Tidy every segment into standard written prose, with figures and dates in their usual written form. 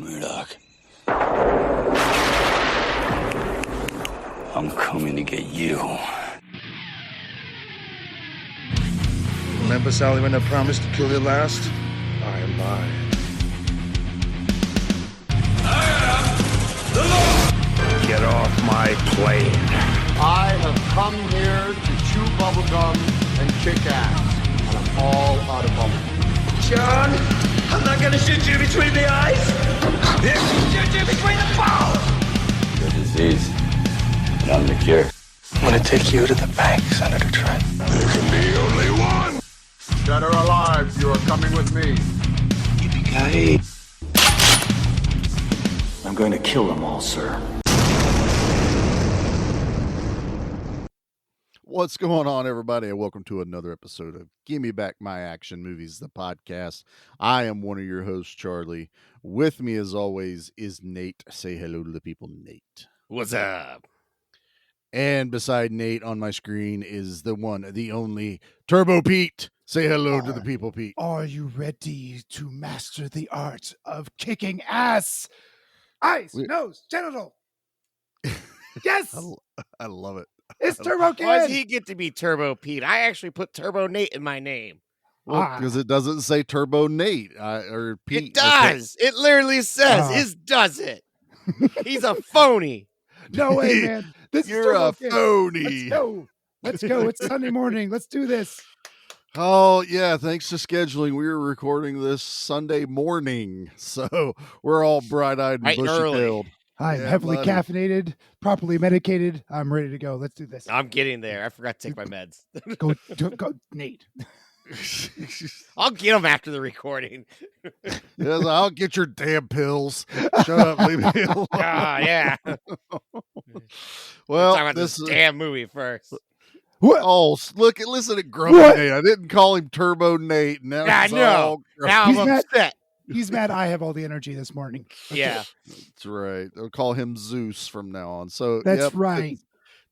Murdoch. I'm coming to get you. Remember, Sally, when I promised to kill you last? I am mine. Get off my plane. I have come here to chew bubblegum and kick ass. And I'm all out of bubblegum. John, I'm not gonna shoot you between the eyes. Shoot you between the balls. The disease. And I'm the cure. I'm gonna take you to the bank, Senator Trent. There can be only one. Dead or alive, you are coming with me. Yippee-ki-yay. I'm going to kill them all, sir. What's going on, everybody, and welcome to another episode of Give Me Back My Action Movies, the podcast. I am one of your hosts, Charlie. With me, as always, is Nate. Say hello to the people, Nate. What's up? And beside Nate on my screen is the one, the only, Turbo Pete. Say hello to the people, Pete. Are you ready to master the art of kicking ass? Eyes, nose, genital. Yes! I love it. It's Turbo Kid. Why does he get to be Turbo Pete? I actually put Turbo Nate in my name. Well, because it doesn't say Turbo Nate or Pete. It does. It literally says, it does it. He's a phony. No way, man. This You're is Turbo a Kid. phony. Let's go. Let's go. It's Sunday morning. Let's do this. Oh, yeah. Thanks to scheduling, we were recording this Sunday morning. So we're all bright-eyed and Right bushy-tailed. I'm heavily caffeinated, properly medicated. I'm ready to go. Let's do this. I'm getting there. I forgot to take my meds. Go, Nate. I'll get them after the recording. Yes, I'll get your damn pills. Shut up. Leave me alone. Yeah. Well, Talk about this damn movie first. What? Oh, listen at Grumpy Nate. I didn't call him Turbo Nate. Now I know. Now I'm upset. He's mad I have all the energy this morning. Yeah. That's right. I'll call him Zeus from now on. So That's right.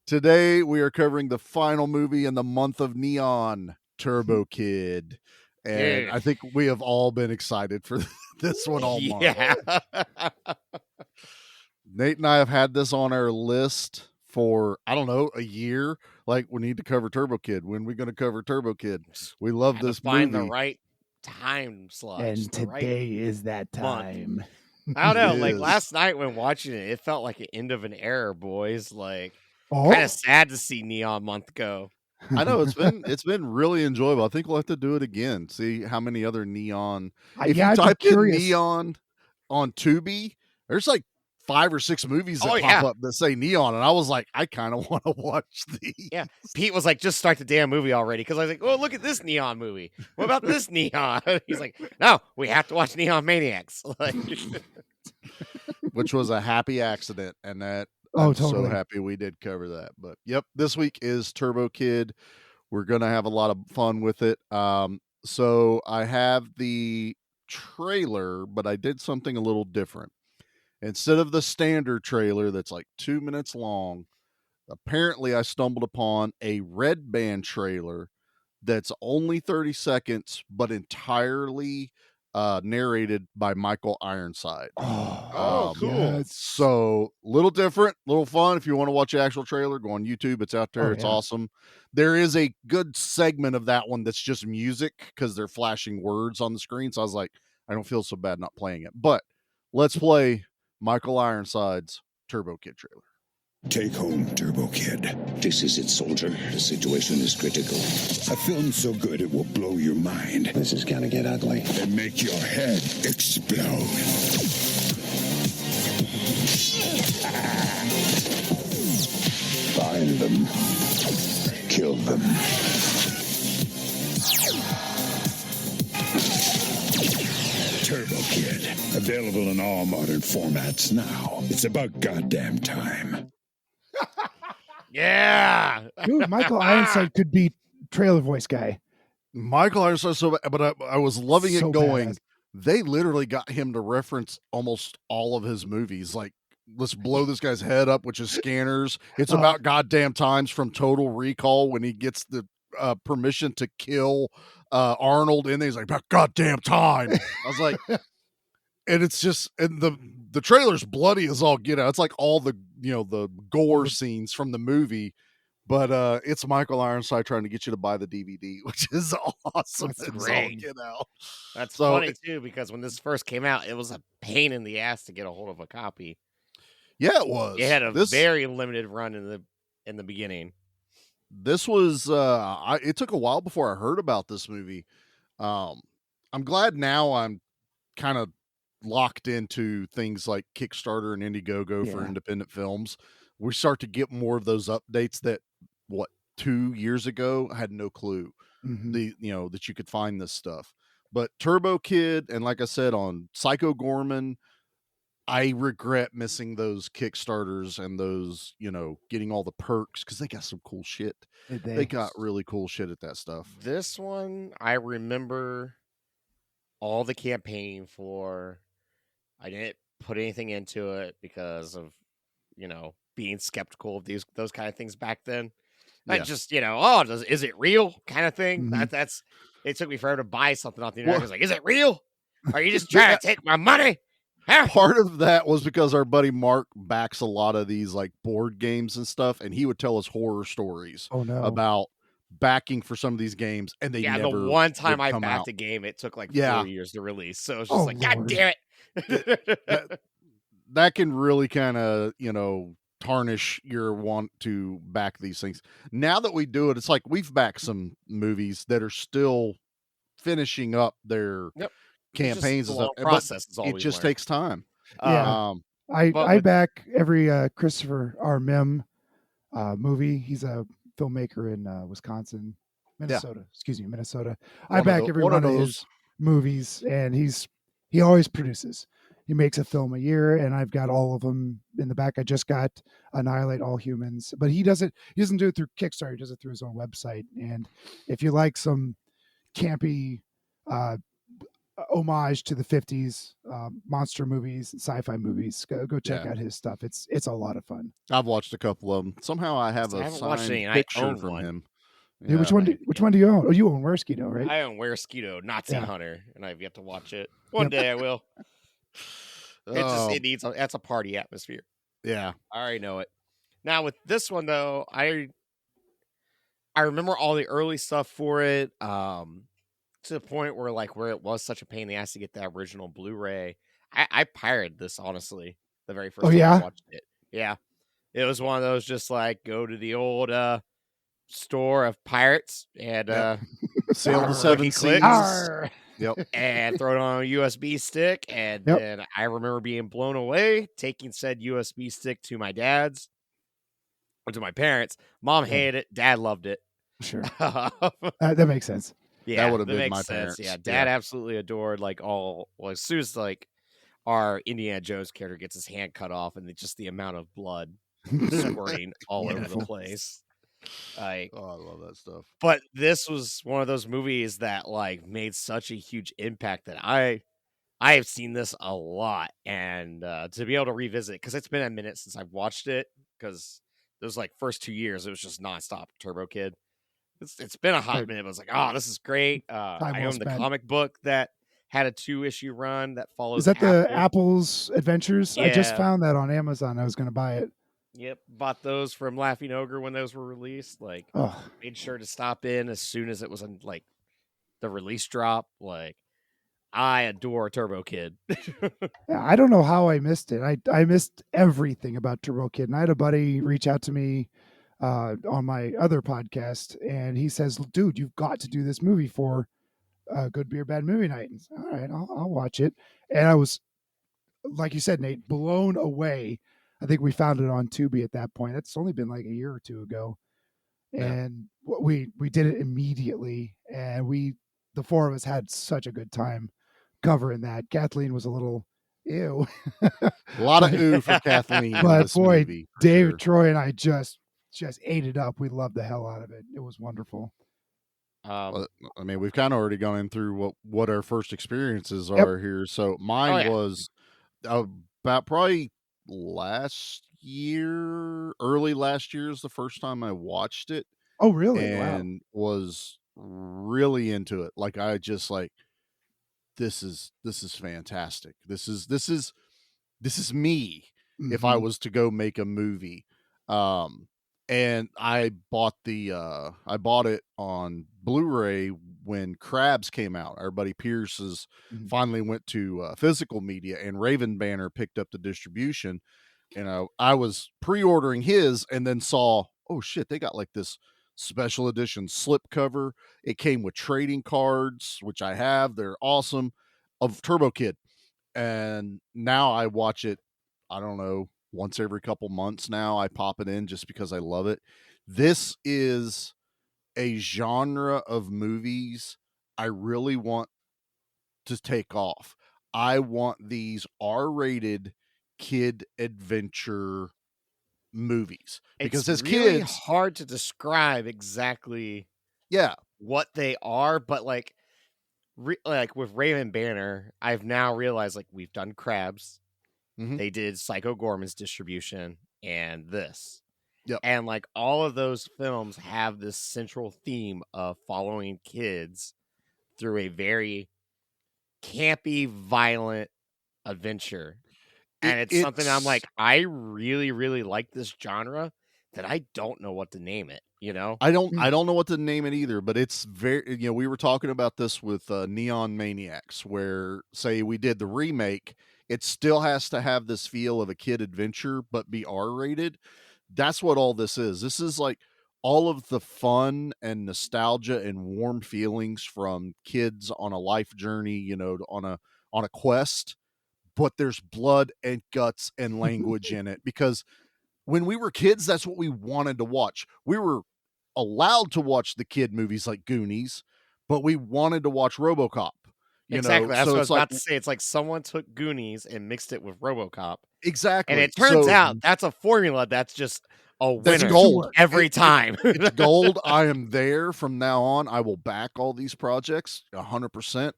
Today we are covering the final movie in the month of Neon, Turbo Kid. And I think we have all been excited for this one all month. Yeah. Nate and I have had this on our list for, I don't know, a year. Like, we need to cover Turbo Kid. When are we going to cover Turbo Kid? We love this movie. Find the right time slot. And today is that time. I don't know. It Like is. last night when watching it, it felt like an end of an era, boys. Like Oh, kind of sad to see Neon Month go. I know it's been really enjoyable. I think we'll have to do it again. See how many other Neon. If yeah, you I'd be type in curious. Neon on Tubi, there's like 5 or 6 movies that Oh, pop yeah. up that say Neon, and I was like, I kind of want to watch these. Yeah. Pete was like, just start the damn movie already. Because I was like, oh, look at this Neon movie. What about this Neon? He's like, no, we have to watch Neon Maniacs. Like, Which was a happy accident, and that Oh, I'm totally. so happy we did cover that. But yep, this week is Turbo Kid. We're gonna have a lot of fun with it. So I have the trailer, but I did something a little different. Instead of the standard trailer that's like 2 minutes long, apparently I stumbled upon a Red Band trailer that's only 30 seconds, but entirely narrated by Michael Ironside. Oh, cool. yes. So a little different, little fun. If you want to watch the actual trailer, go on YouTube. It's out there. Oh, It's yeah. awesome. There is a good segment of that one that's just music because they're flashing words on the screen. So I was like, I don't feel so bad not playing it. But let's play Michael Ironside's Turbo Kid trailer. Take home, Turbo Kid. This is it, soldier. The situation is critical. A film so good it will blow your mind This is gonna get ugly. and make your head explode. Find them. Kill them. Turbo Kid. Available in all modern formats now. It's about goddamn time. yeah. Dude, Michael Ironside could be trailer voice guy. Michael Ironside, so bad, but I was loving So it going. badass. They literally got him to reference almost all of his movies. Like, let's blow this guy's head up, which is Scanners. It's about goddamn times from Total Recall when he gets the permission to kill Arnold in there. He's like, about goddamn time. I was like, and it's just, and the trailer's bloody as all get out. It's like all the, the gore scenes from the movie, but it's Michael Ironside trying to get you to buy the DVD, which is awesome. That's It's all great. get out. That's So funny too, because when this first came out, it was a pain in the ass to get a hold of a copy. Yeah, it was. It had a very limited run in the beginning. This was it took a while before I heard about this movie. I'm glad now I'm kind of locked into things like Kickstarter and Indiegogo for independent films. We start to get more of those updates that 2 years ago I had no clue that you could find this stuff. But Turbo Kid, and like I said on Psycho Gorman, I regret missing those Kickstarters and those, getting all the perks, because they got some cool shit. They got really cool shit at that stuff. This one, I remember all the campaign for. I didn't put anything into it because of, being skeptical of those kind of things back then. I just, is it real kind of thing? That's it took me forever to buy something off the internet. I was like, is it real? Are you just trying to take my money? Part of that was because our buddy Mark backs a lot of these like board games and stuff, and he would tell us horror stories about backing for some of these games, and they never. The one time I backed out. a game, it took like 4 years to release, so it's just God Lord. damn it. that can really kind of tarnish your want to back these things. Now that we do it, it's like we've backed some movies that are still finishing up their campaigns and stuff. Process it just takes time. I back every Christopher R. Mim movie. He's a filmmaker in Minnesota. I back every one of his movies, and he always produces. He makes a film a year, and I've got all of them in the back. I just got Annihilate All Humans, but he doesn't do it through Kickstarter. He does it through his own website. And if you like some campy homage to the 50s monster movies, sci-fi movies, go check out his stuff. It's a lot of fun. I've watched a couple of them. Somehow I have a signed picture from him. Dude, which one do you own? Oh, you own Weresquito, right? I own Weresquito, Nazi Hunter, and I've yet to watch it. One day I will. It needs that's a party atmosphere. Yeah, I already know it. Now with this one though, I remember all the early stuff for it. To the point where it was such a pain in the ass to get that original Blu-ray. I pirated this, honestly, the very first time I watched it. Yeah. It was one of those just go to the old store of pirates and sail the seven seas. Yep. And throw it on a USB stick. And then I remember being blown away, taking said USB stick to my dad's or to my parents. Mom hated it. Dad loved it. Sure. That makes sense. Yeah, that would have been my sense. parents. Yeah, Dad absolutely adored as soon as our Indiana Jones character gets his hand cut off, and just the amount of blood squirting all over the place. I love that stuff. But this was one of those movies that made such a huge impact that I have seen this a lot, and to be able to revisit, because it's been a minute since I've watched it, because those first 2 years it was just nonstop Turbo Kid. It's been a hot minute, but it's this is great. I own the comic book that had a 2-issue run that follows. Is that the Apple's Adventures? Yeah. I just found that on Amazon. I was going to buy it. Yep, bought those from Laughing Ogre when those were released. Made sure to stop in as soon as it was on the release drop. I adore Turbo Kid. I don't know how I missed it. I missed everything about Turbo Kid, and I had a buddy reach out to me on my other podcast, and he says, dude, you've got to do this movie for Good Beer Bad Movie Night. And all right, I'll watch it. And I was, like you said, Nate, blown away. I think we found it on Tubi at that point. That's only been a year or two ago. And we did it immediately, and the four of us had such a good time covering that. Kathleen was a little ew. A lot of ew for Kathleen. But boy, movie, David, sure. Troy, and I just ate it up. We loved the hell out of it. It was wonderful. We've kind of already gone in through what our first experiences are here. So mine was about probably early last year is the first time I watched it. Oh, really? And was really into it. I just this is fantastic. This is me if I Mhm. was to go make a movie. And I bought it on Blu-ray when Crabs came out. Our buddy Pierce's Mhm. finally went to physical media, and Raven Banner picked up the distribution. And I was pre-ordering his, and then saw, oh shit, they got like this special edition slipcover. It came with trading cards, which I have. They're awesome, of Turbo Kid. And now I watch it, I don't know, once every couple months now. I pop it in just because I love it. This is a genre of movies I really want to take off. I want these R-rated kid adventure movies, because It's as really kids, hard to describe exactly yeah, what they are, but like like with Raven Banner, I've now realized like we've done Crabs, mhm, they did Psycho Gorman's distribution, and this. yep, And like all of those films have this central theme of following kids through a very campy, violent adventure. And it's something I'm it's like, I really, really like this genre that I don't know what to name it, you know? I don't know what to name it either, but it's very, we were talking about this with Neon Maniacs, where say we did the remake, it still has to have this feel of a kid adventure but be R-rated. That's what all this is. This is like all of the fun and nostalgia and warm feelings from kids on a life journey, on a quest, but there's blood and guts and language in it, because when we were kids, that's what we wanted to watch. We were allowed to watch the kid movies like Goonies, but we wanted to watch RoboCop. Exactly. That's So what I it's was like, about to say. It's like someone took Goonies and mixed it with RoboCop. And exactly. it turns So out that's a formula that's just a that's winner gold every time. It's gold. I am there from now on. I will back all these projects 100%.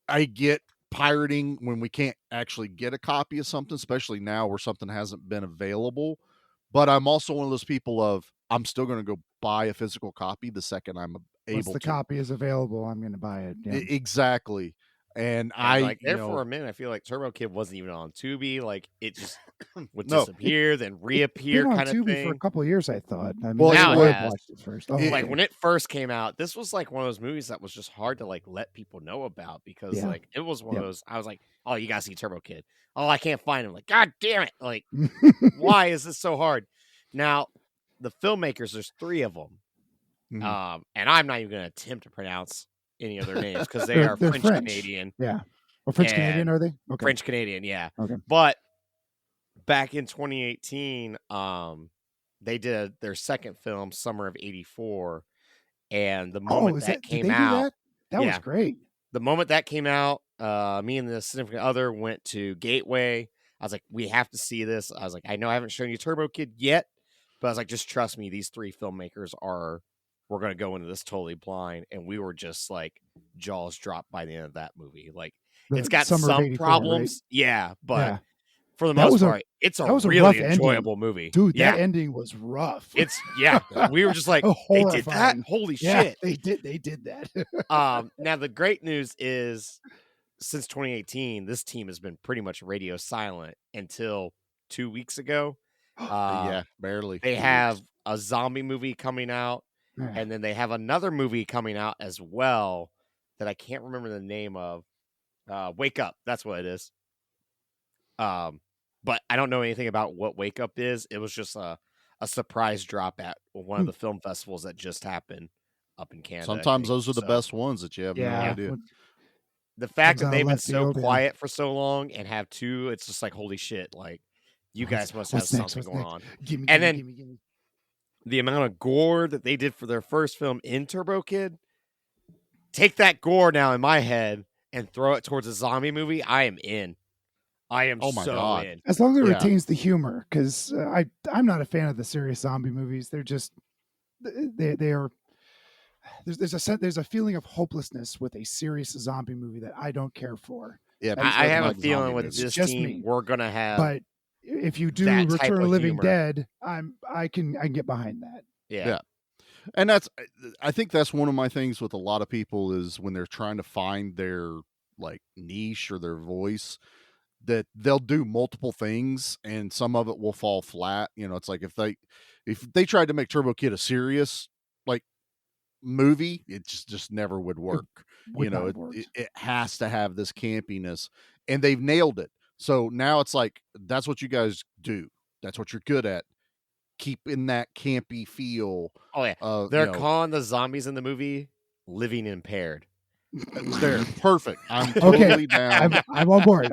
I get pirating when we can't actually get a copy of something, especially now where something hasn't been available. But I'm also one of those people of, I'm still going to go buy a physical copy the second I'm Once able the to. copy is available, I'm going to buy it. Yeah. Exactly. And And like there for a minute, I feel like Turbo Kid wasn't even on Tubi. Like it just would no, disappear, then It's reappear, been on kind of Tubi for a thing. couple of years, I thought. I mean, Well, that's Now it where I has. watched it first. Oh, Like okay. when it first came out, this was like one of those movies that was just hard to like let people know about, because Yeah. like it was one Yep. of those. I was like, oh, you gotta see Turbo Kid. Oh, I can't find him. Like, God damn it! Like, why is this so hard? Now, the filmmakers, there's 3 of them, Mhm. and I'm not even gonna attempt to pronounce any of their names because they they're are they're French French. Canadian. Yeah. Well, French Canadian, And are they? Okay. French Canadian, yeah. Okay. But back in 2018, they did their second film, Summer of '84, and the Oh, moment is that that? Did came they do out, that? That was yeah, great. the moment that came out, me and the significant other went to Gateway. I was like, we have to see this. I was like, I know I haven't shown you Turbo Kid yet, but I was like, just trust me, these 3 filmmakers we're gonna go into this totally blind, and we were just like jaws dropped by the end of that movie. Like it's The got summer of some '84, right? problems, yeah, but Yeah. for the That most was a part, it's a that was a really rough ending, enjoyable movie. dude. Yeah, That ending was rough. it's we were just like, they did that? Horrifying. Holy Yeah, shit. they did that. Now the great news is since 2018, this team has been pretty much radio silent until 2 weeks ago. Yeah, barely. They 2 have weeks. a zombie movie coming out, Yeah. and then they have another movie coming out as well that I can't remember the name of. Wake Up, that's what it is. But I don't know anything about what Wake Up is. It was just a surprise drop at one of the film festivals that just happened up in Canada. I Sometimes think. those are the So, best ones that you have no Yeah. idea. the fact Comes that out of they've been left so field, yeah. quiet for so long and have 2, it's just like, holy shit, like you guys must have What's next? something What's going next? on. Gimme, And gimme, then gimme, gimme. the amount of gore that they did for their first film in Turbo Kid, take that gore now in my head and throw it towards a zombie movie, I am in. I am Oh my so God. in. As long as it Yeah. retains the humor, because I'm not a fan of the serious zombie movies. They're just they are. There's a feeling of hopelessness with a serious zombie movie that I don't care for. Yeah, That's Pete I doesn't have a like feeling zombie with movies. this just team, me. we're gonna have But if you do that type Return of of the Living humor. Dead, I can get behind that. yeah. Yeah. And I think that's one of my things with a lot of people is when they're trying to find their like niche or their voice, that they'll do multiple things and some of it will fall flat. It's like if they tried to make Turbo Kid a serious like movie, it just never would work. Would not have worked. It has to have this campiness, and they've nailed it. So now it's like that's what you guys do. That's what you're good at. Keep in that campy feel. Oh yeah, they're calling the zombies in the movie living impaired. They're perfect. I'm totally down. I'm on board.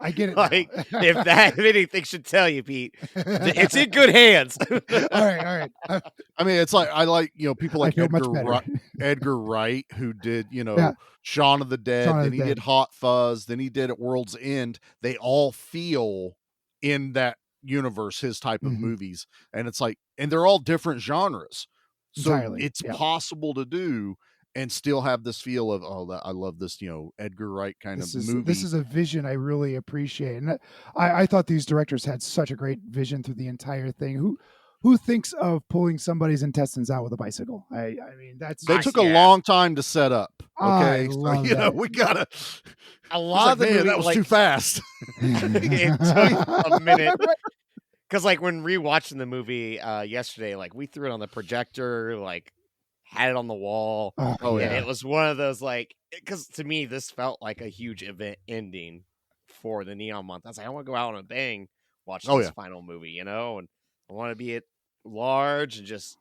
I get it. Like if anything should tell you, Pete, it's in good hands. All right. I mean, it's like I like people like I feel much better. Edgar Wright, who did Yeah. Shaun of the Dead. Shaun of Then the he Dead. did Hot Fuzz. Then he did At World's End. They all feel in that universe his type of Mhm. movies, and it's like, and they're all different genres, so Entirely, it's yeah. possible to do and still have this feel of I love this Edgar Wright kind of movie. This is a vision I really appreciate, and I thought these directors had such a great vision through the entire thing. Who thinks of pulling somebody's intestines out with a bicycle? I mean, they took a long time to set up. Okay, I so love that. we gotta. A lot of the movie, that was too fast. It took a minute. Because like when rewatching the movie yesterday, like we threw it on the projector, like had it on the wall. Oh, And yeah. it was one of those like, because to me this felt like a huge event ending for the Neon Month. I was like, I want to go out on a bang watching this final movie, and I want to be at large and just.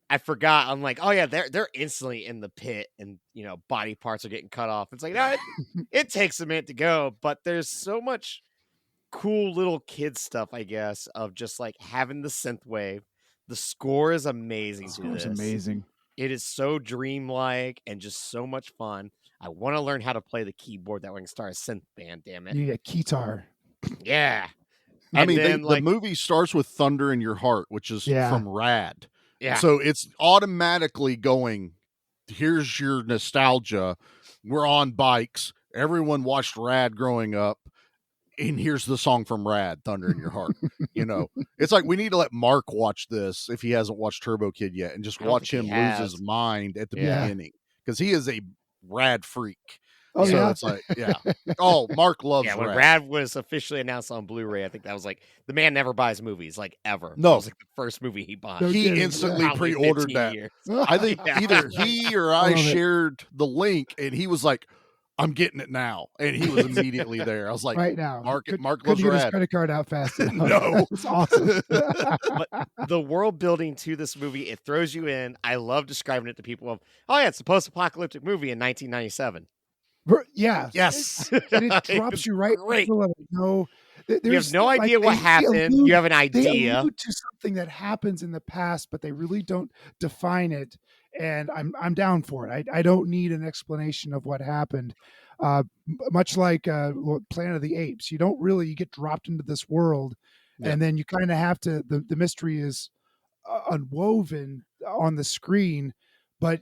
I forgot. I'm like, oh yeah, they're instantly in the pit, and body parts are getting cut off. It's like, no, it takes a minute to go, but there's so much cool little kid stuff, I guess, of just like having the synth wave. The score is amazing. It's amazing. It is so dreamlike and just so much fun. I want to learn how to play the keyboard that way I can start a synth band. Damn it! You need a guitar. Yeah. I And mean, then, the movie starts with Thunder in Your Heart, which is from Rad. Yeah. So it's automatically going, here's your nostalgia. We're on bikes. Everyone watched Rad growing up. And here's the song from Rad, Thunder in Your Heart. It's like we need to let Mark watch this if he hasn't watched Turbo Kid yet, and just watch him lose his mind at the beginning, because he is a Rad freak. Oh, so yeah? it's like, yeah. Oh, Mark loves when Rad. Rad was officially announced on Blu-ray, I think that was like the man never buys movies like ever. No. That was like the first movie he bought. No He kidding. instantly Probably pre-ordered 15 that. years. I think either he or I love it. shared the link, and he was like, I'm getting it now. And he was immediately there. I was like, Right now, Mark couldn't loves get his Rad. credit card out fast enough. No. It's awesome. But the world building to this movie, it throws you in. I love describing it to people of, oh yeah, it's a post-apocalyptic movie in 1997. Yeah. Yes. And it drops you right in the Great. middle of it. No, You have no idea what happened. You have an They idea. allude to something that happens in the past, but they really don't define it. And I'm down for it. I don't need an explanation of what happened. Much like Planet of the Apes, you get dropped into this world, and then you kind of have to. The mystery is unwoven on the screen, but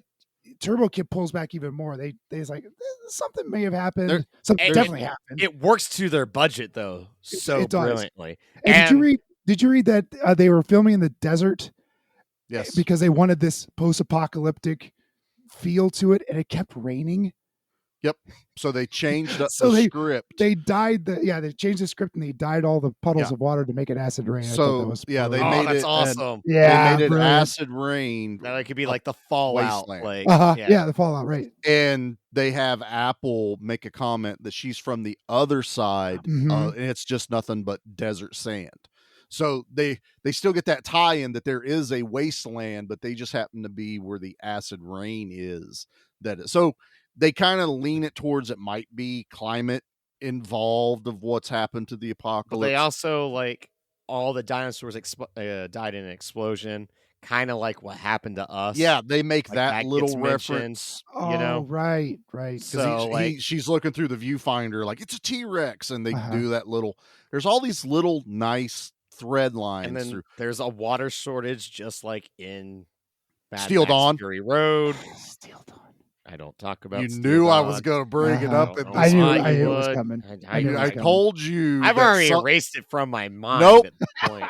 Turbo Kid pulls back even more. They's like, something may have happened. Something definitely happened. It works to their budget though, so it does. brilliantly. And did you read that they were filming in the desert? Yes. Because they wanted this post-apocalyptic feel to it, and it kept raining. Yep. So they changed up So the script. They dyed they changed the script, and they dyed all the puddles of water to make it acid rain. I thought that was they brilliant. made that's it awesome. They made it brilliant. acid rain. Now it could be like the Fallout, Wasteland. like Yeah, the Fallout, right? And they have Apple make a comment that she's from the other side, Mhm. and it's just nothing but desert sand. So they still get that tie-in that there is a wasteland, but they just happen to be where the acid rain is. So they kind of lean it towards it might be climate involved of what's happened to the apocalypse. But they also like all the dinosaurs died in an explosion, kind of like what happened to us. Yeah, they make Like, that gets little mentioned, reference. you know. Right. So She's looking through the viewfinder like it's a T-Rex, and they Uh-huh. do that little. There's all these little nice thread lines and then through. there's a water shortage, just like in Mad Steel Max Dawn. Fury Road. Steel Dawn. I don't talk about. You Steel knew I Dawn. was going to bring it Uh-huh. up. In I this knew one. thought you it was would. coming. I knew it was I coming. told you. I've that already erased it from my mind Nope. at this point.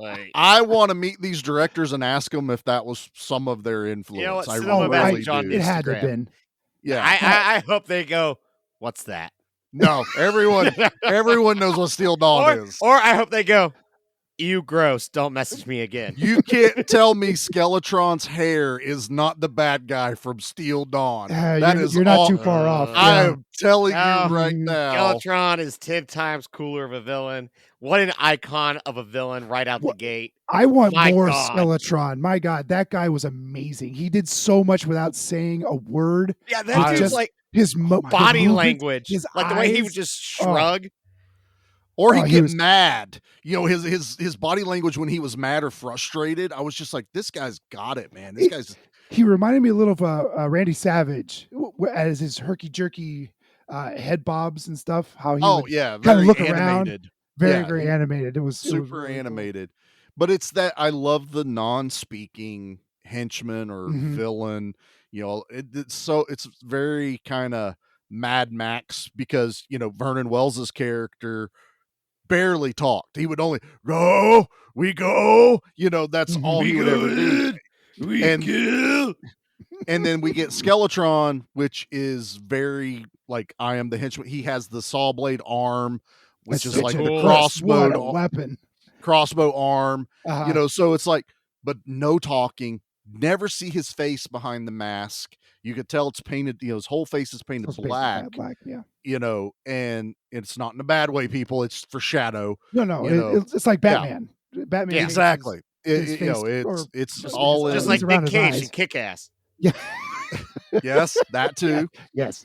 Like, I want to meet these directors and ask them if that was some of their influence. what? I Send them a really message on do. It had to have Instagram. been. Yeah. I hope they go, what's that? No, everyone knows what Steel Dawn is. Or I hope they go, ew, gross. Don't message me again. You can't tell me Skeletron's hair is not the bad guy from Steel Dawn. You're not too far off. I Yeah. am telling No. you right now. Skeletron is 10 times cooler of a villain. What an icon of a villain right out the gate. I want My more God. Skeletron. My God, that guy was amazing. He did so much without saying a word. Yeah, that dude's just like his body movements, language. his Like the way he eyes. would just shrug. Or he'd he get was- mad. You know, his body language when he was mad or frustrated. I was just like, this guy's got it, man. This guy's. He reminded me a little of Randy Savage as his herky jerky head bobs and stuff. How he would yeah, kind of very look around. animated. Very animated. It was super really animated. But it's that I love the non-speaking henchman or villain. You know, it's very kind of Mad Max because Vernon Wells's character barely talked. He would only go, we go. That's all he would ever do. And then we get Skeletron, which is very like I am the henchman. He has the saw blade arm, which That's is such like a the cool- what a crossbow weapon. Crossbow arm. Uh-huh. So it's like, but no talking. Never see his face behind the mask. You could tell it's painted. His whole face is painted It's basically black. black, yeah. And it's not in a bad way, people. It's for shadow. No, it's like Batman. Batman. Yeah, exactly. his face, It's just all Just in. like around Nick his Cage eyes. and Kick-Ass. Yeah. Yes, that too. Yes.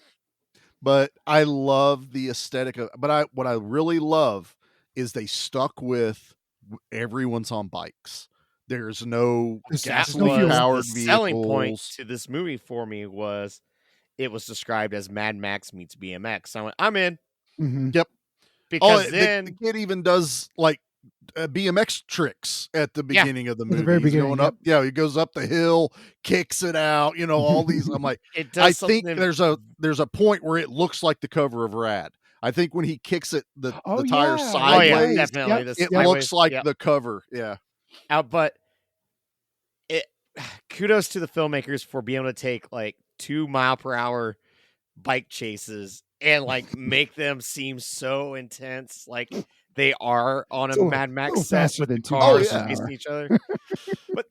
But I love the aesthetic of. But what I really love is they stuck with everyone's on bikes. There's no gasoline powered the vehicles. selling point to this movie for me was it was described as Mad Max meets BMX. So I went, I'm in. Mm-hmm. Yep. Because the kid even does like BMX tricks at the beginning of the movie. the very He's beginning, going up. Yeah, he goes up the hill, kicks it out. All these. I'm like, it I does think something- there's a point where it looks like the cover of Rad. I think when he kicks it the tire yeah. sideways, definitely. Yep. The it looks sideways, like yep. the cover. Yeah. But kudos to the filmmakers for being able to take like 2 mile per hour bike chases and like make them seem so intense, like they are on It's a a Mad Max little set faster with than the 2 cars miles an facing hour. each other. But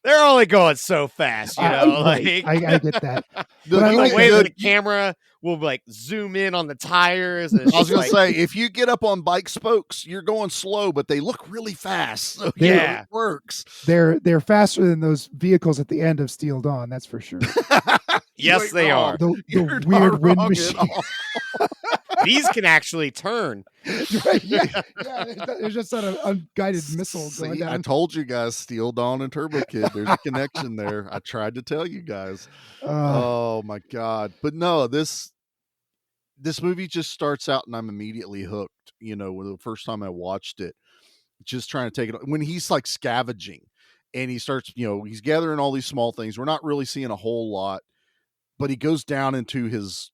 they're only going so fast, Right. like I get that. The, But I the like way the- that the camera will like zoom in on the tires. And it's I was just gonna like, say, if you get up on bike spokes, you're going slow, but they look really fast. So Yeah. it works. They're faster than those vehicles at the end of Steel Dawn. That's for sure. yes, they are. The You're not weird wind wrong at machine. all. These can actually turn. Right, yeah, there's just not an unguided missile going See, I down. told you guys, Steel Dawn and Turbo Kid. There's a connection there. I tried to tell you guys. Oh my god! But no, this movie just starts out, and I'm immediately hooked. When the first time I watched it, just trying to take it. When he's like scavenging, and he starts, he's gathering all these small things. We're not really seeing a whole lot, but he goes down into his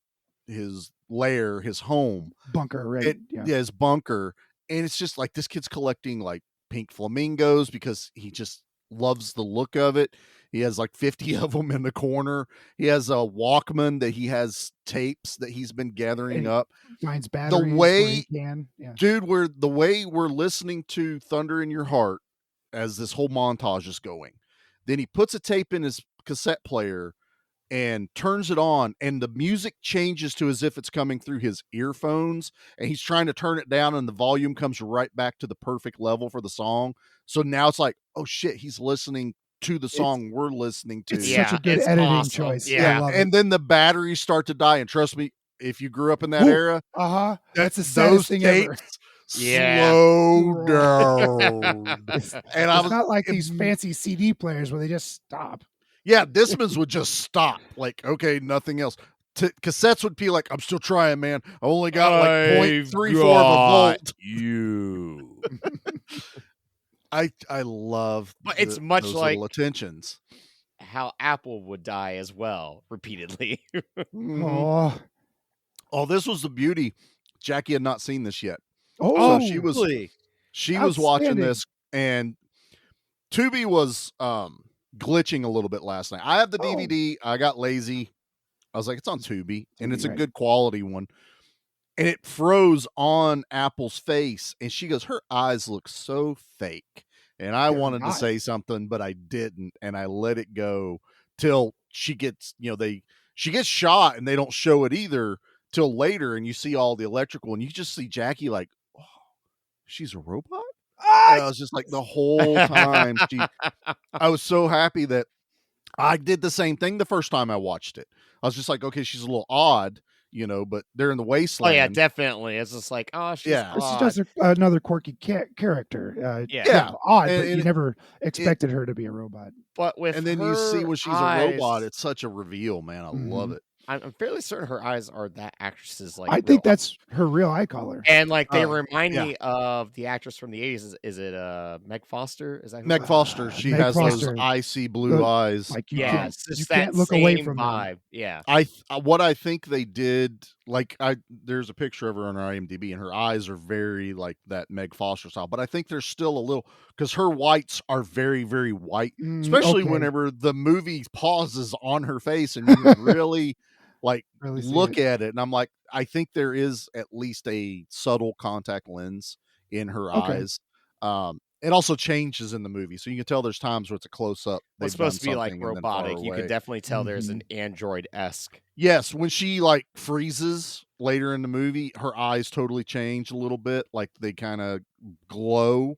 lair, his home Bunker, right? his bunker, and it's just like this kid's collecting like pink flamingos because he just loves the look of it. He has like 50 of them in the corner. He has a Walkman that he has tapes that he's been gathering up. Finds batteries. way- where he can. Yeah. Dude, the way we're listening to Thunder in Your Heart as this whole montage is going, then he puts a tape in his cassette player and turns it on, and the music changes to as if it's coming through his earphones, and he's trying to turn it down, and the volume comes right back to the perfect level for the song. So now it's like, oh shit, he's listening to the song we're listening to. It's such a good it's editing awesome. choice. Yeah. I love And then the batteries start to die, and trust me, if you grew up in that Ooh, era, That's the those saddest thing ever. tapes Yeah. slow down. It's And I was not like these fancy CD players where they just stop. Yeah, this one's would just stop. Like, okay, nothing else. Cassettes would be like, I'm still trying, man. I only got like 0.34 of a volt. You. I love But it's much those like- little attentions. How Apple would die as well, repeatedly. Oh, Oh, this was the beauty. Jackie had not seen this yet. oh, So she was really? watching Outstanding. this, and Tubi was glitching a little bit last night. I have the Oh. DVD. I got lazy. I was like, it's on Tubi, and it's a right. good quality one. And it froze on Apple's face, and she goes, her eyes look so fake. And I They're wanted to not. say something, but I didn't, and I let it go till she gets, she gets shot, and they don't show it either till later, and you see all the electrical, and you just see Jackie like, oh, she's a robot? And I was just like, the whole time, I was so happy that I did the same thing the first time I watched it. I was just like, okay, she's a little odd, but they're in the Oh wasteland. yeah, definitely. It's just like, oh, she's Yeah. It's odd. just another quirky character. Yeah. Odd, And- but you and never expected her to be a robot. But with And then you see her when she's eyes, a robot, it's such a reveal, man. I love it. I'm fairly certain her eyes are that actress's like. I real think eyes. that's her real eye color. And like they Oh, remind yeah. me of the actress from the 80s. Is it Meg Foster? Is that who Meg it is? Foster, she Meg has Foster. those icy blue eyes. Like you Yeah, can't, it's just you that can't look away same from them. vibe. Yeah. What I think they did, there's a picture of her on her IMDb, and her eyes are very like that Meg Foster style. But I think there's still a little, because her whites are very, very white, especially okay. whenever the movie pauses on her face, and you can really Really see look it. at it. And I'm like, I think there is at least a subtle contact lens in her Okay. eyes. It also changes in the movie, so you can tell there's times where it's a close up. Well, it's supposed to be like robotic. You can definitely tell there's an android-esque. Yes, when she like freezes later in the movie, her eyes totally change a little bit, like they kind of glow,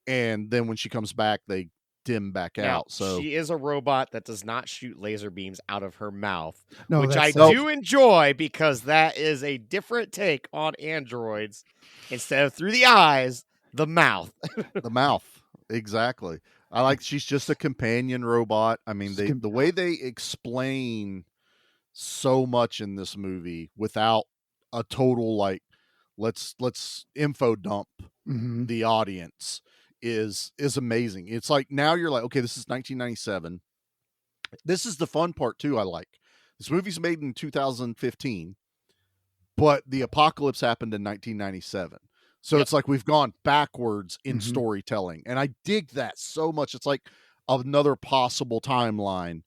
and then when she comes back, they dim back Now, out. So she is a robot that does not shoot laser beams out of her mouth, No, which I that's do enjoy because that is a different take on androids. Instead of through the eyes, the mouth. the mouth, exactly. I like she's just a companion robot. I mean, the way they explain so much in this movie without a total like let's info dump the audience is amazing. It's like now you're like, okay, this is 1997. This is the fun part too. I like this movie's made in 2015, but the apocalypse happened in 1997. So it's like we've gone backwards in storytelling, and I dig that so much. It's like another possible timeline.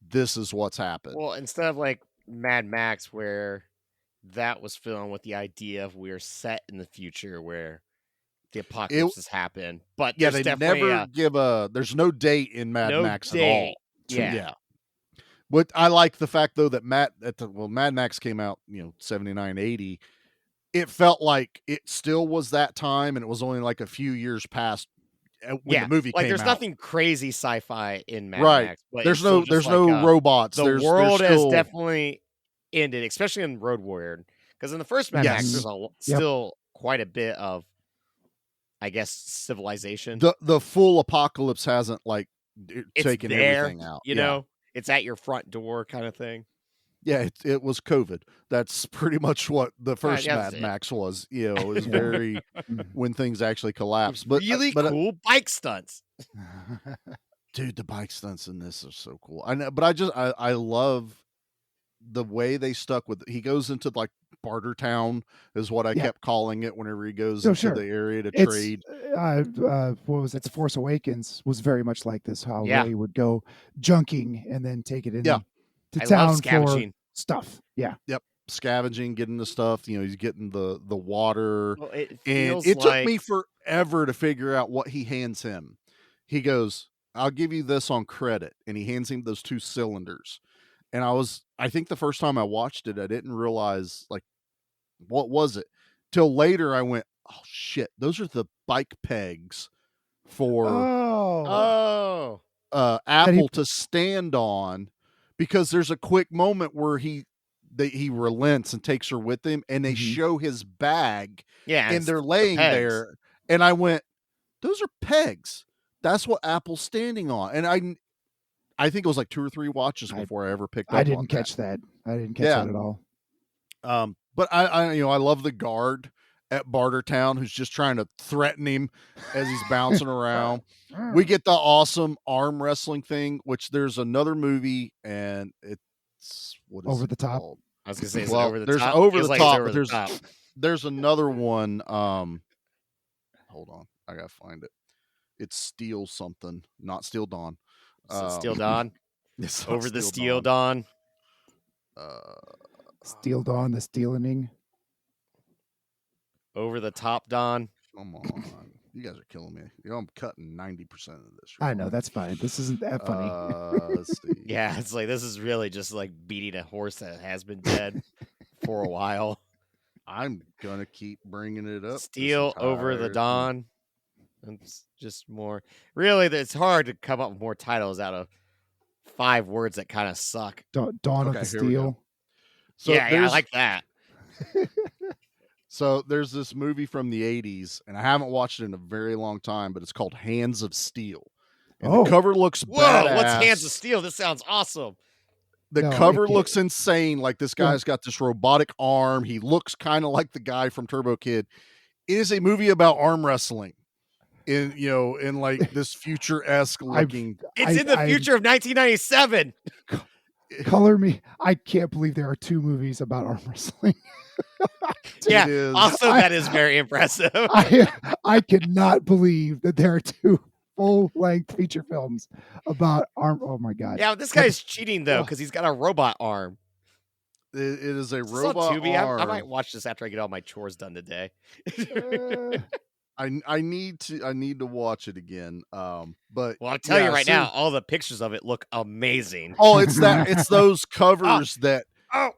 This is what's happened. Well, instead of like Mad Max, where that was filmed with the idea of we're set in the future where the apocalypse has happened. But yeah, there's they definitely never give there's no date in Mad Max at all. Yeah. But I like the fact though that Mad Max came out, 79, 80. It felt like it still was that time, and it was only like a few years past when the movie came out. There's nothing crazy sci-fi in Mad right. Max. But There's no robots. The world has definitely ended, especially in Road Warrior. Because in the first Mad Max, there's still quite a bit of, I guess, civilization. The full apocalypse hasn't taken there, everything out. You know, it's at your front door kind of thing. Yeah, it was COVID. That's pretty much what the first Mad Max was. It was very when things actually collapsed. But really cool bike stunts. Dude, the bike stunts in this are so cool. I know, but I love the way they stuck with. He goes into like Barter Town is what I kept calling it whenever he goes into the area to trade. What was it? The Force Awakens was very much like this. How Ray would go junking and then take it in. To town for stuff. Yep. Scavenging, getting the stuff. He's getting the water. Well, and it took me forever to figure out what he hands him. He goes, I'll give you this on credit. And he hands him those 2 cylinders. And I think the first time I watched it, I didn't realize what was it till later. I went, oh shit, those are the bike pegs for Apple to stand on. Because there's a quick moment where he relents and takes her with him, and they show his bag, and they're laying there, and I went, "Those are pegs. That's what Apple's standing on." And I think it was like 2 or 3 watches before I ever picked up. I didn't catch that. I didn't catch that at all. But I love the guard at Bartertown who's just trying to threaten him as he's bouncing around. We get the awesome arm wrestling thing, which there's another movie, and it's Over the Top. Called? I was gonna say, Over the top. There's another one. Hold on, I gotta find it. It's Steel something, not Steel Dawn. Is it Steel Dawn? It's not Over the Steel Dawn. Steel Dawn, the Steelening. Over the Top Dawn. Come on. You guys are killing me. I'm cutting 90% of this. I know, that's fine. This isn't that funny. Let's see. Yeah, it's like this is really just like beating a horse that has been dead for a while. I'm gonna keep bringing it up. Steel Over the Dawn. It's just more. Really, it's hard to come up with more titles out of 5 words that kind of suck. Dawn of the Steel. So yeah, I like that. So there's this movie from the 80s, and I haven't watched it in a very long time, but it's called Hands of Steel. And the cover looks badass. What's Hands of Steel? This sounds awesome. The cover looks insane. Like this guy's got this robotic arm. He looks kind of like the guy from Turbo Kid. It is a movie about arm wrestling. In like this future-esque looking. It's in the future of 1997. Color me. I can't believe there are 2 movies about arm wrestling. Yeah. Also, that is very impressive. I cannot believe that there are 2 full-length feature films about arm. Oh my god. Yeah, this guy's cheating though because he's got a robot arm. It is a Is this robot on Tubi? arm. I might watch this after I get all my chores done today. I need to watch it again. But Well, I'll tell you right now, all the pictures of it look amazing. Oh, it's those covers that. Oh,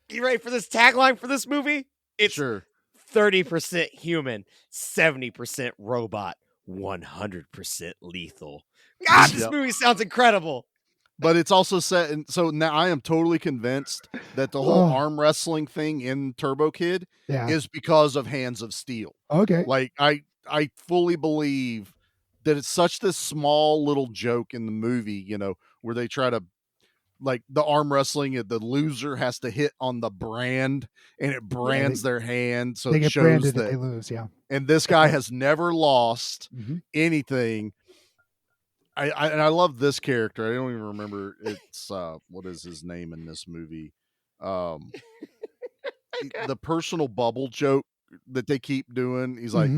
you ready for this tagline for this movie? It's 30% human, 70% robot, 100% lethal. God, this movie sounds incredible. But it's also set, and so now I am totally convinced that the whole arm wrestling thing in Turbo Kid is because of Hands of Steel. Okay. Like I fully believe that it's such this small little joke in the movie, where they try to, like, the arm wrestling, the loser has to hit on the brand and it brands their hand. So they it get shows branded that if they lose. Yeah. And this guy has never lost anything. I love this character. I don't even remember. It's what is his name in this movie? The personal bubble joke that they keep doing. He's like,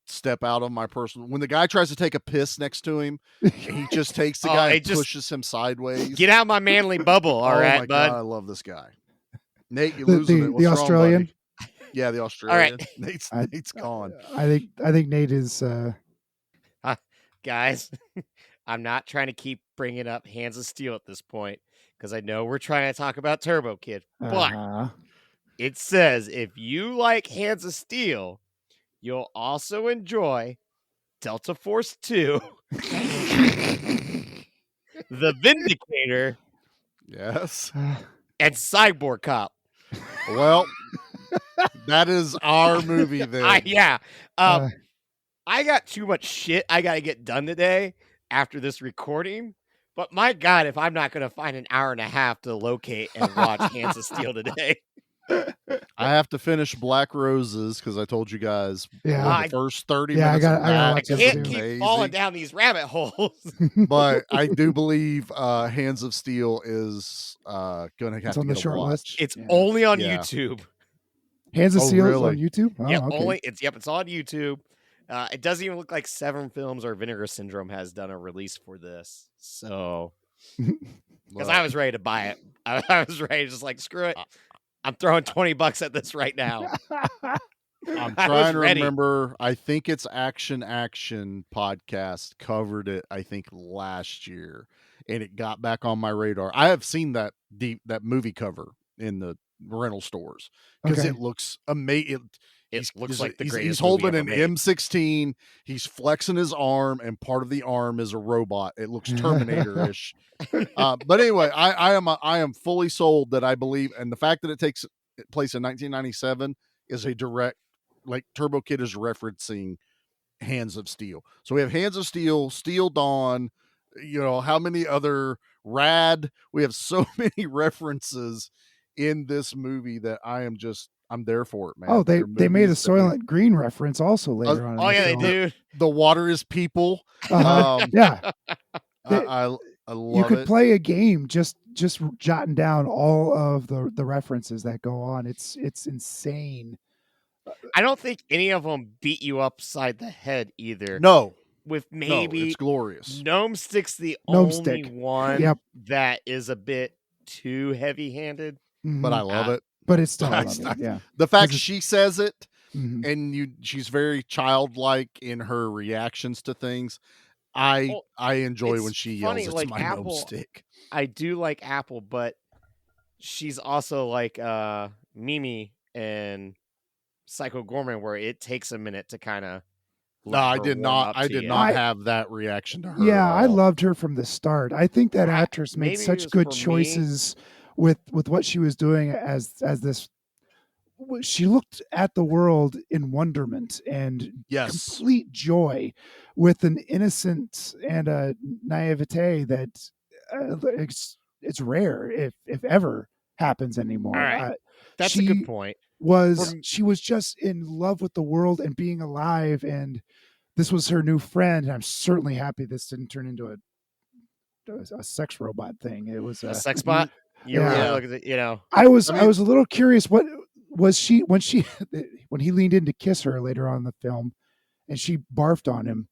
step out of my personal. When the guy tries to take a piss next to him, he just takes the guy and pushes him sideways. Get out my manly bubble, all right, bud. God, I love this guy. Nate, you're losing it. What's the wrong, Australian. buddy? Yeah, the Australian. All right. Nate's gone. I think Nate is. Guys, I'm not trying to keep bringing up Hands of Steel at this point because I know we're trying to talk about Turbo Kid, but it says if you like Hands of Steel, you'll also enjoy Delta Force 2, The Vindicator, yes, and Cyborg Cop. Well, that is our movie then. I got too much shit I got to get done today after this recording. But my God, if I'm not going to find an hour and a half to locate and watch Hands of Steel today. I have to finish Black Roses because I told you guys the first 30 minutes. I can't keep falling down these rabbit holes. But I do believe Hands of Steel is going to have to get a watch. It's only on YouTube. Hands of Steel is on YouTube? Oh, yeah, okay. It's on YouTube. It doesn't even look like Seven Films or Vinegar Syndrome has done a release for this. So, because I was ready to buy it. I was ready to just like, screw it. I'm throwing $20 at this right now. I'm trying to remember. I think it's Action podcast covered it, I think, last year. And it got back on my radar. I have seen that movie cover in the rental stores because it looks amazing. It looks like the greatest. He's holding an made. M16. He's flexing his arm, and part of the arm is a robot. It looks Terminator-ish. But anyway, I am fully sold that I believe, and the fact that it takes place in 1997 is a direct, like Turbo Kid is referencing Hands of Steel. So we have Hands of Steel, Steel Dawn. How many other rad? We have so many references in this movie that I'm there for it, man. Oh, they made a Soylent Green reference also later on. Oh yeah, they do. The water is people. Yeah, I love you could it. play a game just jotting down all of the references that go on. It's insane. I don't think any of them beat you upside the head either. No, with No, maybe it's glorious. Gnome Stick's the Gnome only Stick. one Yep. that is a bit too heavy-handed. But I Mhm. love it. But it's still, I I- love it. Yeah. The fact 'Cause it's- she says it Mhm. and she's very childlike in her reactions to things. I enjoy when It's she funny, yells, "It's like my Apple- gnome stick." I do like Apple, but she's also like Mimi and Psycho Gorman, where it takes a minute to kind of. No, I did not I- have that reaction to her. Yeah, at I all. loved her from the start. I think that Ah, actress made maybe it such was good for me. choices with what she was doing as this. She looked at the world in wonderment and Yes. complete joy, with an innocence and a naivete that it's rare if ever happens anymore. All right. That's a she good point. she was just in love with the world and being alive, and this was her new friend. And I'm certainly happy this didn't turn into a sex robot thing. It was A sex bot. You Yeah. really look at it, you know. I was I I was a little curious. What was she when he leaned in to kiss her later on in the film, and she barfed on him?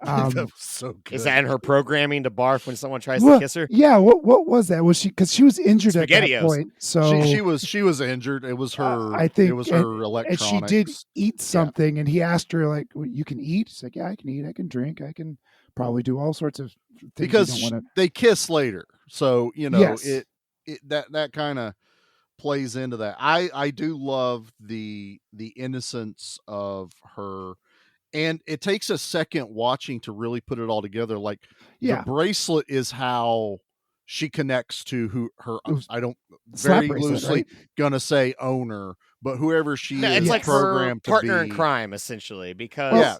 That was so good. Is that in her programming to barf when someone tries Well, to kiss her? Yeah. What was that? Was she because she was injured at that SpaghettiOs. point? So she was injured. It was her. I think it was and- her and electronics. she did eat something, and he asked her like, well, "You can eat?" She's like, "Yeah, I can eat. I can drink. I can probably do all sorts of things." because you don't wanna... they kiss later. So Yes. it that kind of plays into that. I do love the innocence of her, and it takes a second watching to really put it all together. Like Yeah. the bracelet is how she connects to who her. I don't Slap very bracelet, loosely right? gonna say owner, but whoever she No, is it's like her programmed to partner be. in crime, essentially, because Yeah.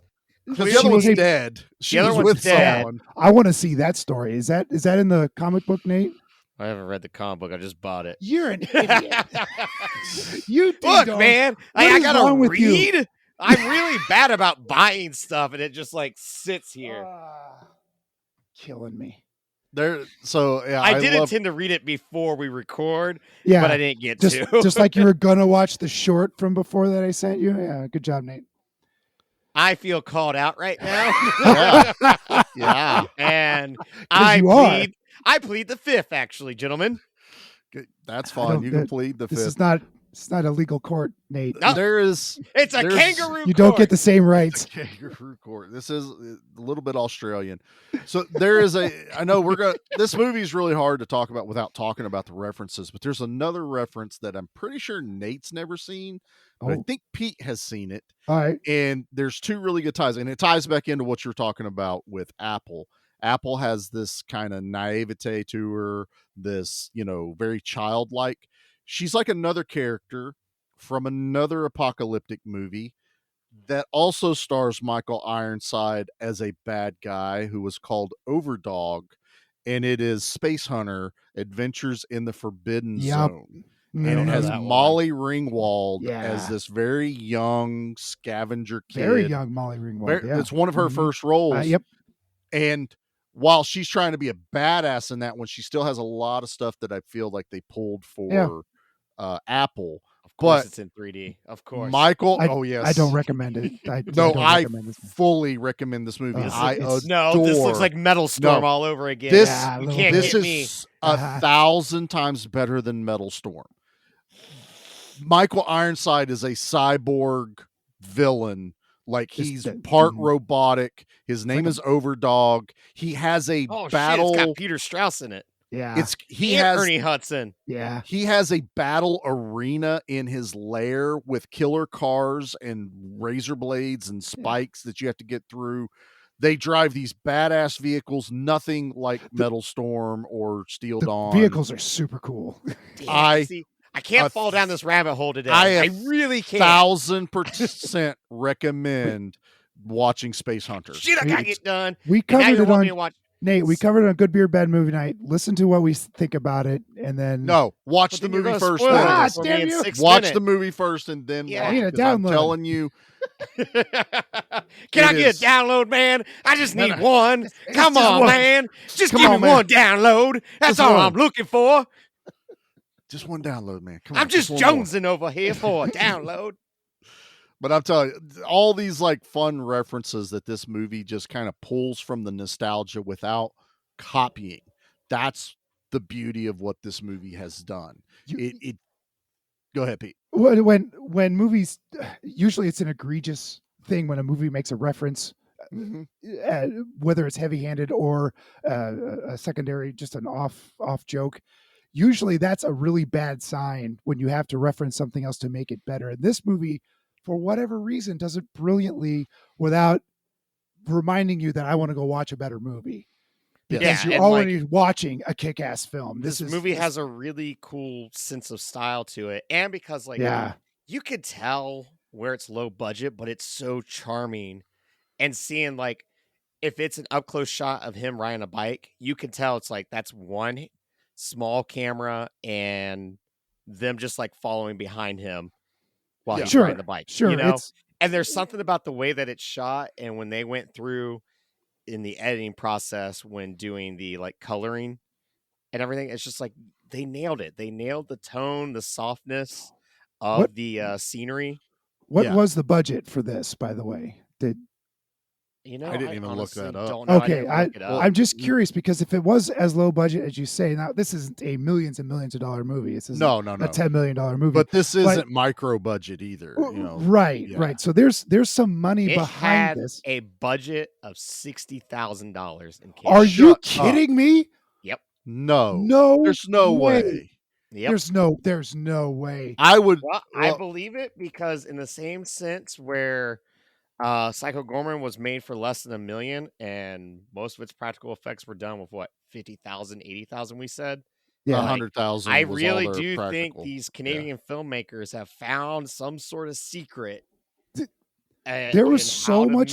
Because She the other was one's a- dead. She other was one's with dead. someone. I want to see that story. Is that in the comic book, Nate? I haven't read the comic book. I just bought it. You're an idiot. You Look, ding-dong. man, What I is gotta wrong with you? read. I'm really bad about buying stuff, and it just like sits here. Killing me. So yeah, I did love, intend to read it before we record, Yeah, but I didn't get just to. just like you were gonna watch the short from before that I sent you. Yeah, good job, Nate. I feel called out right now. Yeah. Yeah. And I you are. plead the fifth, actually, gentlemen. That's I fine. don't- You can plead the This fifth. is not. It's not a legal court, Nate. No. There is It's a There's- kangaroo. You don't court. get the same rights. kangaroo court. This is a little bit Australian. So there is I know this movie is really hard to talk about without talking about the references, but there's another reference that I'm pretty sure Nate's never seen, but I Oh. think Pete has seen it. All right. And there's two really good ties, and it ties back into what you're talking about with Apple. Apple has this kind of naivete to her, this, very childlike. She's like another character from another apocalyptic movie that also stars Michael Ironside as a bad guy who was called Overdog, and it is Space Hunter Adventures in the Forbidden Yep. Zone. And it Mhm. has that one. Molly Ringwald as Yeah. this very young scavenger kid. Very young Molly Ringwald. Yeah. It's one of her Mhm. first roles. Yep. And while she's trying to be a badass in that one, she still has a lot of stuff that I feel like they pulled for Apple. Of course, But it's in 3D. Of course. Michael, I, oh yes, I don't recommend it. I No, don't I recommend this movie. fully recommend this movie. This I is- No, this looks like Metal Storm all over again. This Yeah, a you little can't bit. this get me. is 1,000 times better than Metal Storm. Michael Ironside is a cyborg villain. Like he's part robotic. His name is Overdog. He has a Oh battle. shit! It's got Peter Strauss in it. Yeah. He And has Ernie Hudson. Yeah. He has a battle arena in his lair with killer cars and razor blades and spikes that you have to get through. They drive these badass vehicles, nothing like Metal Storm or Steel The Dawn. vehicles are super cool. I I can't fall down this rabbit hole today. I I really can't. 1,000% recommend watching Space Hunter. Shit, I gotta get done. We And now covered you it want on me to watch. Nate. We covered it on Good Beer Bad Movie Night. Listen to what we think about it, and then No, watch But the then you're movie gonna first. spoil then. Ah, it for me damn in you. 6 Watch minutes. the movie first and then Yeah. watch. I need a 'Cause I'm download. telling you, Can It I get is- a download, man? I just need no. one. Come just on, one. man. Just Come give on, me man. one download. That's Just all one. I'm looking for. just one download, man. Come on, I'm just one more. jonesing over here for a download. But I'm telling you, all these like fun references that this movie just kind of pulls from the nostalgia without copying. That's the beauty of what this movie has done. It Go ahead, Pete. When movies, usually it's an egregious thing when a movie makes a reference, whether it's heavy-handed or a secondary, just an off joke. Usually that's a really bad sign when you have to reference something else to make it better. And this movie, for whatever reason, does it brilliantly without reminding you that I want to go watch a better movie. Because you're already watching a kick-ass film. This movie has a really cool sense of style to it. And because you could tell where it's low budget, but it's so charming. And seeing like, if it's an up close shot of him riding a bike, you can tell it's like, that's one small camera and them just like following behind him while he's riding the bike. Sure. You know? And there's something about the way that it's shot. And when they went through in the editing process, when doing the like coloring and everything, it's just like, they nailed it. They nailed the tone, the softness of the scenery. What was the budget for this, by the way? I didn't even look that up. Okay, I'm just curious because if it was as low budget as you say, now this isn't a millions and millions of dollar movie. This isn't a $10 million movie. But this isn't micro budget either. You know? Right. So there's some money behind this. A budget of $60,000 in cash. Are you kidding me? Yep. No. There's no way. Yep. There's no way. I would. I believe it because in the same sense where Psycho Gorman was made for less than $1 million, and most of its practical effects were done with what, 50,000, 80,000. We said, 100,000. I really do think these Canadian filmmakers have found some sort of secret. There was so much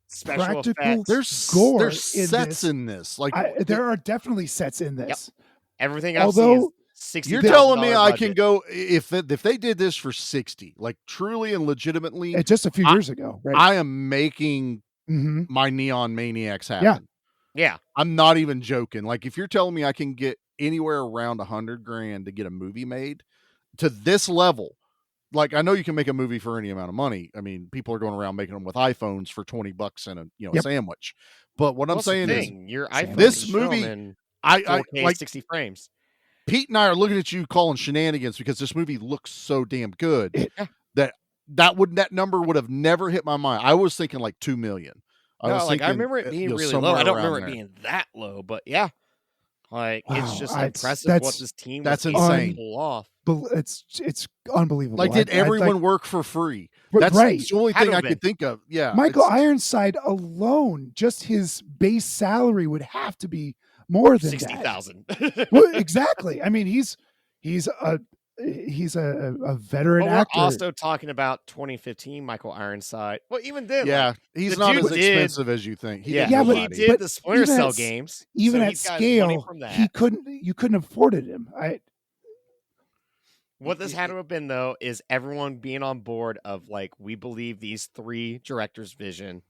special practical. Effects. There's sets in this. Like there are definitely sets in this. Yep. Everything I've seen is $60,000 you're telling me I budget. can go if they did this for 60, like truly and legitimately, just a few years ago, right? I am making my Neon Maniacs happen. Yeah. I'm not even joking. Like if you're telling me I can get anywhere around $100,000 to get a movie made to this level, like I know you can make a movie for any amount of money. I mean, people are going around making them with iPhones for $20 and a sandwich. But what I'm saying is, your iPhone this movie, I 4K, like 60 frames. Pete and I are looking at you calling shenanigans because this movie looks so damn good that number would have never hit my mind. I was thinking like 2 million. I remember it being really low. I don't remember it being that low, but yeah, like it's just impressive what this team was able to pull off. It's unbelievable. Like, did everyone work for free? That's the only thing I could think of. Yeah, Michael Ironside alone, just his base salary would have to be more than 60,000. Well, exactly. I mean, he's a veteran actor. We're also talking about 2015 Michael Ironside. Well, even then, he's not as expensive as you think. He did the Splinter Cell games. Even at scale, you couldn't have afforded him. What this had to have been though is everyone being on board of like, we believe these three directors' vision.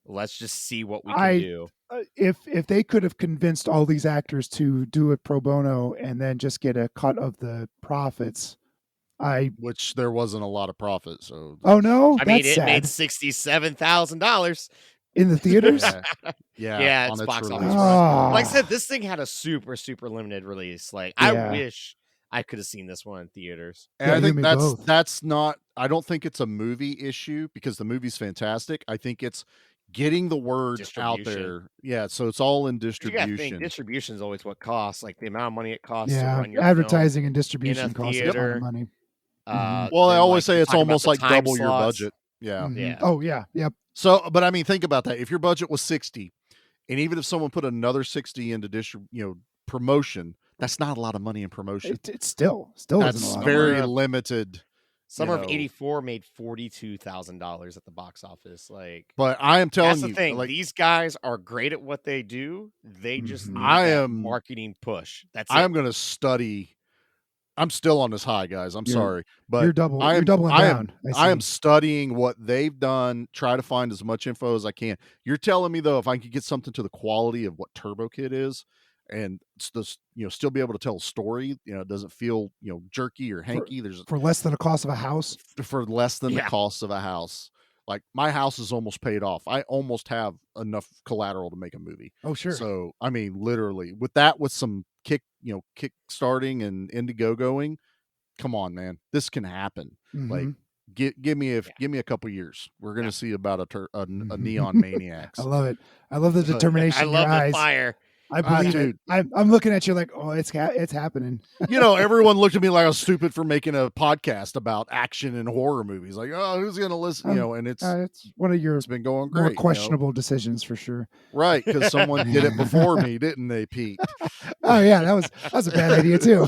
Let's just see what we can do. If they could have convinced all these actors to do it pro bono and then just get a cut of the profits, which there wasn't a lot of profit. So I mean, it made $67,000 in the theaters. Yeah, it's box office. Like I said, this thing had a super limited release. Like I wish I could have seen this one in theaters. And I think that's not. I don't think it's a movie issue because the movie's fantastic. I think it's getting the word out there. Yeah, so it's all in distribution. Distribution is always what costs, like the amount of money it costs to Yeah, run your advertising film and distribution costs a ton of money. Well, I always say it's almost like double your budget. Yeah. Yeah. Oh yeah. Yep. So, but I mean, think about that. If your budget was 60, and even if someone put another 60 into promotion, that's not a lot of money in promotion. It's still that's isn't a lot. very limited. Summer of '84 made $42,000 at the box office. Like, but I am telling you, that's the thing. Like, these guys are great at what they do. They just need that marketing push. I am going to study. I'm still on this high, guys. I'm sorry, but you're doubling down. I am studying what they've done. Try to find as much info as I can. You're telling me though, if I could get something to the quality of what Turbo Kid is, and still be able to tell a story. It doesn't feel jerky or hanky. There's for less than the cost of a house. For less than the cost of a house. Like my house is almost paid off. I almost have enough collateral to make a movie. Oh, sure. So I mean, literally with some kick starting and Indiegogoing. Come on, man, this can happen. Mm-hmm. Like give me a couple years. We're gonna see about a neon maniacs. I love it. I love the determination. I love in your the eyes. fire. I believe it. I'm looking at you like, oh, it's happening. Everyone looked at me like I was stupid for making a podcast about action and horror movies. Like, oh, who's going to listen? And it's one of your it's been going great. More questionable decisions for sure. Right, because someone did it before me, didn't they, Pete? Oh yeah, that was a bad idea too.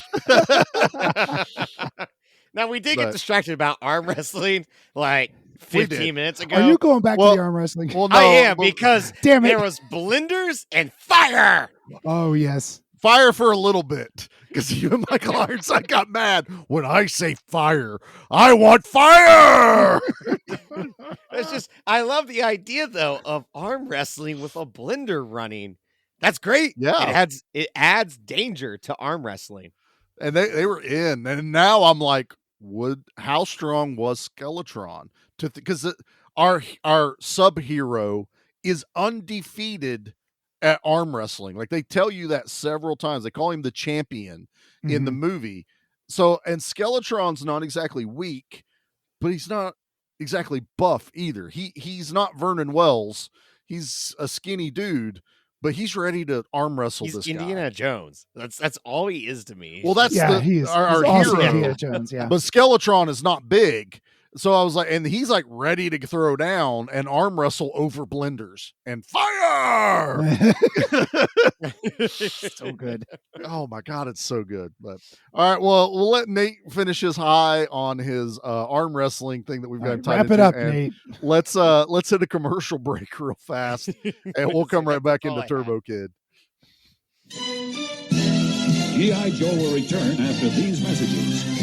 Now we did get distracted about arm wrestling like 15 minutes ago. Are you going back to the arm wrestling? Well, no, I am, because damn it, there was blenders and fire. Oh yes, fire for a little bit, because you and Michael Ironside got mad when I say fire. I want fire. It's just, I love the idea though of arm wrestling with a blender running. That's great. Yeah, it adds danger to arm wrestling. And they were in, and now I'm like, how strong was Skeletron? Because our sub-hero is undefeated at arm wrestling. Like they tell you that several times. They call him the champion in the movie. So, and Skeletron's not exactly weak, but he's not exactly buff either. He's not Vernon Wells. He's a skinny dude, but he's ready to arm wrestle this guy. He's Indiana Jones. That's all he is to me. Well, that's our hero. Awesome Indiana Jones, yeah. But Skeletron is not big. So I was like, and he's like ready to throw down and arm wrestle over blenders and fire. So good. Oh my God, it's so good. But all right, well, we'll let Nate finish his high on his arm wrestling thing that we've got tied wrap it up, Nate. Let's hit a commercial break real fast, and we'll come right back into Turbo Kid. G.I. Joe will return after these messages.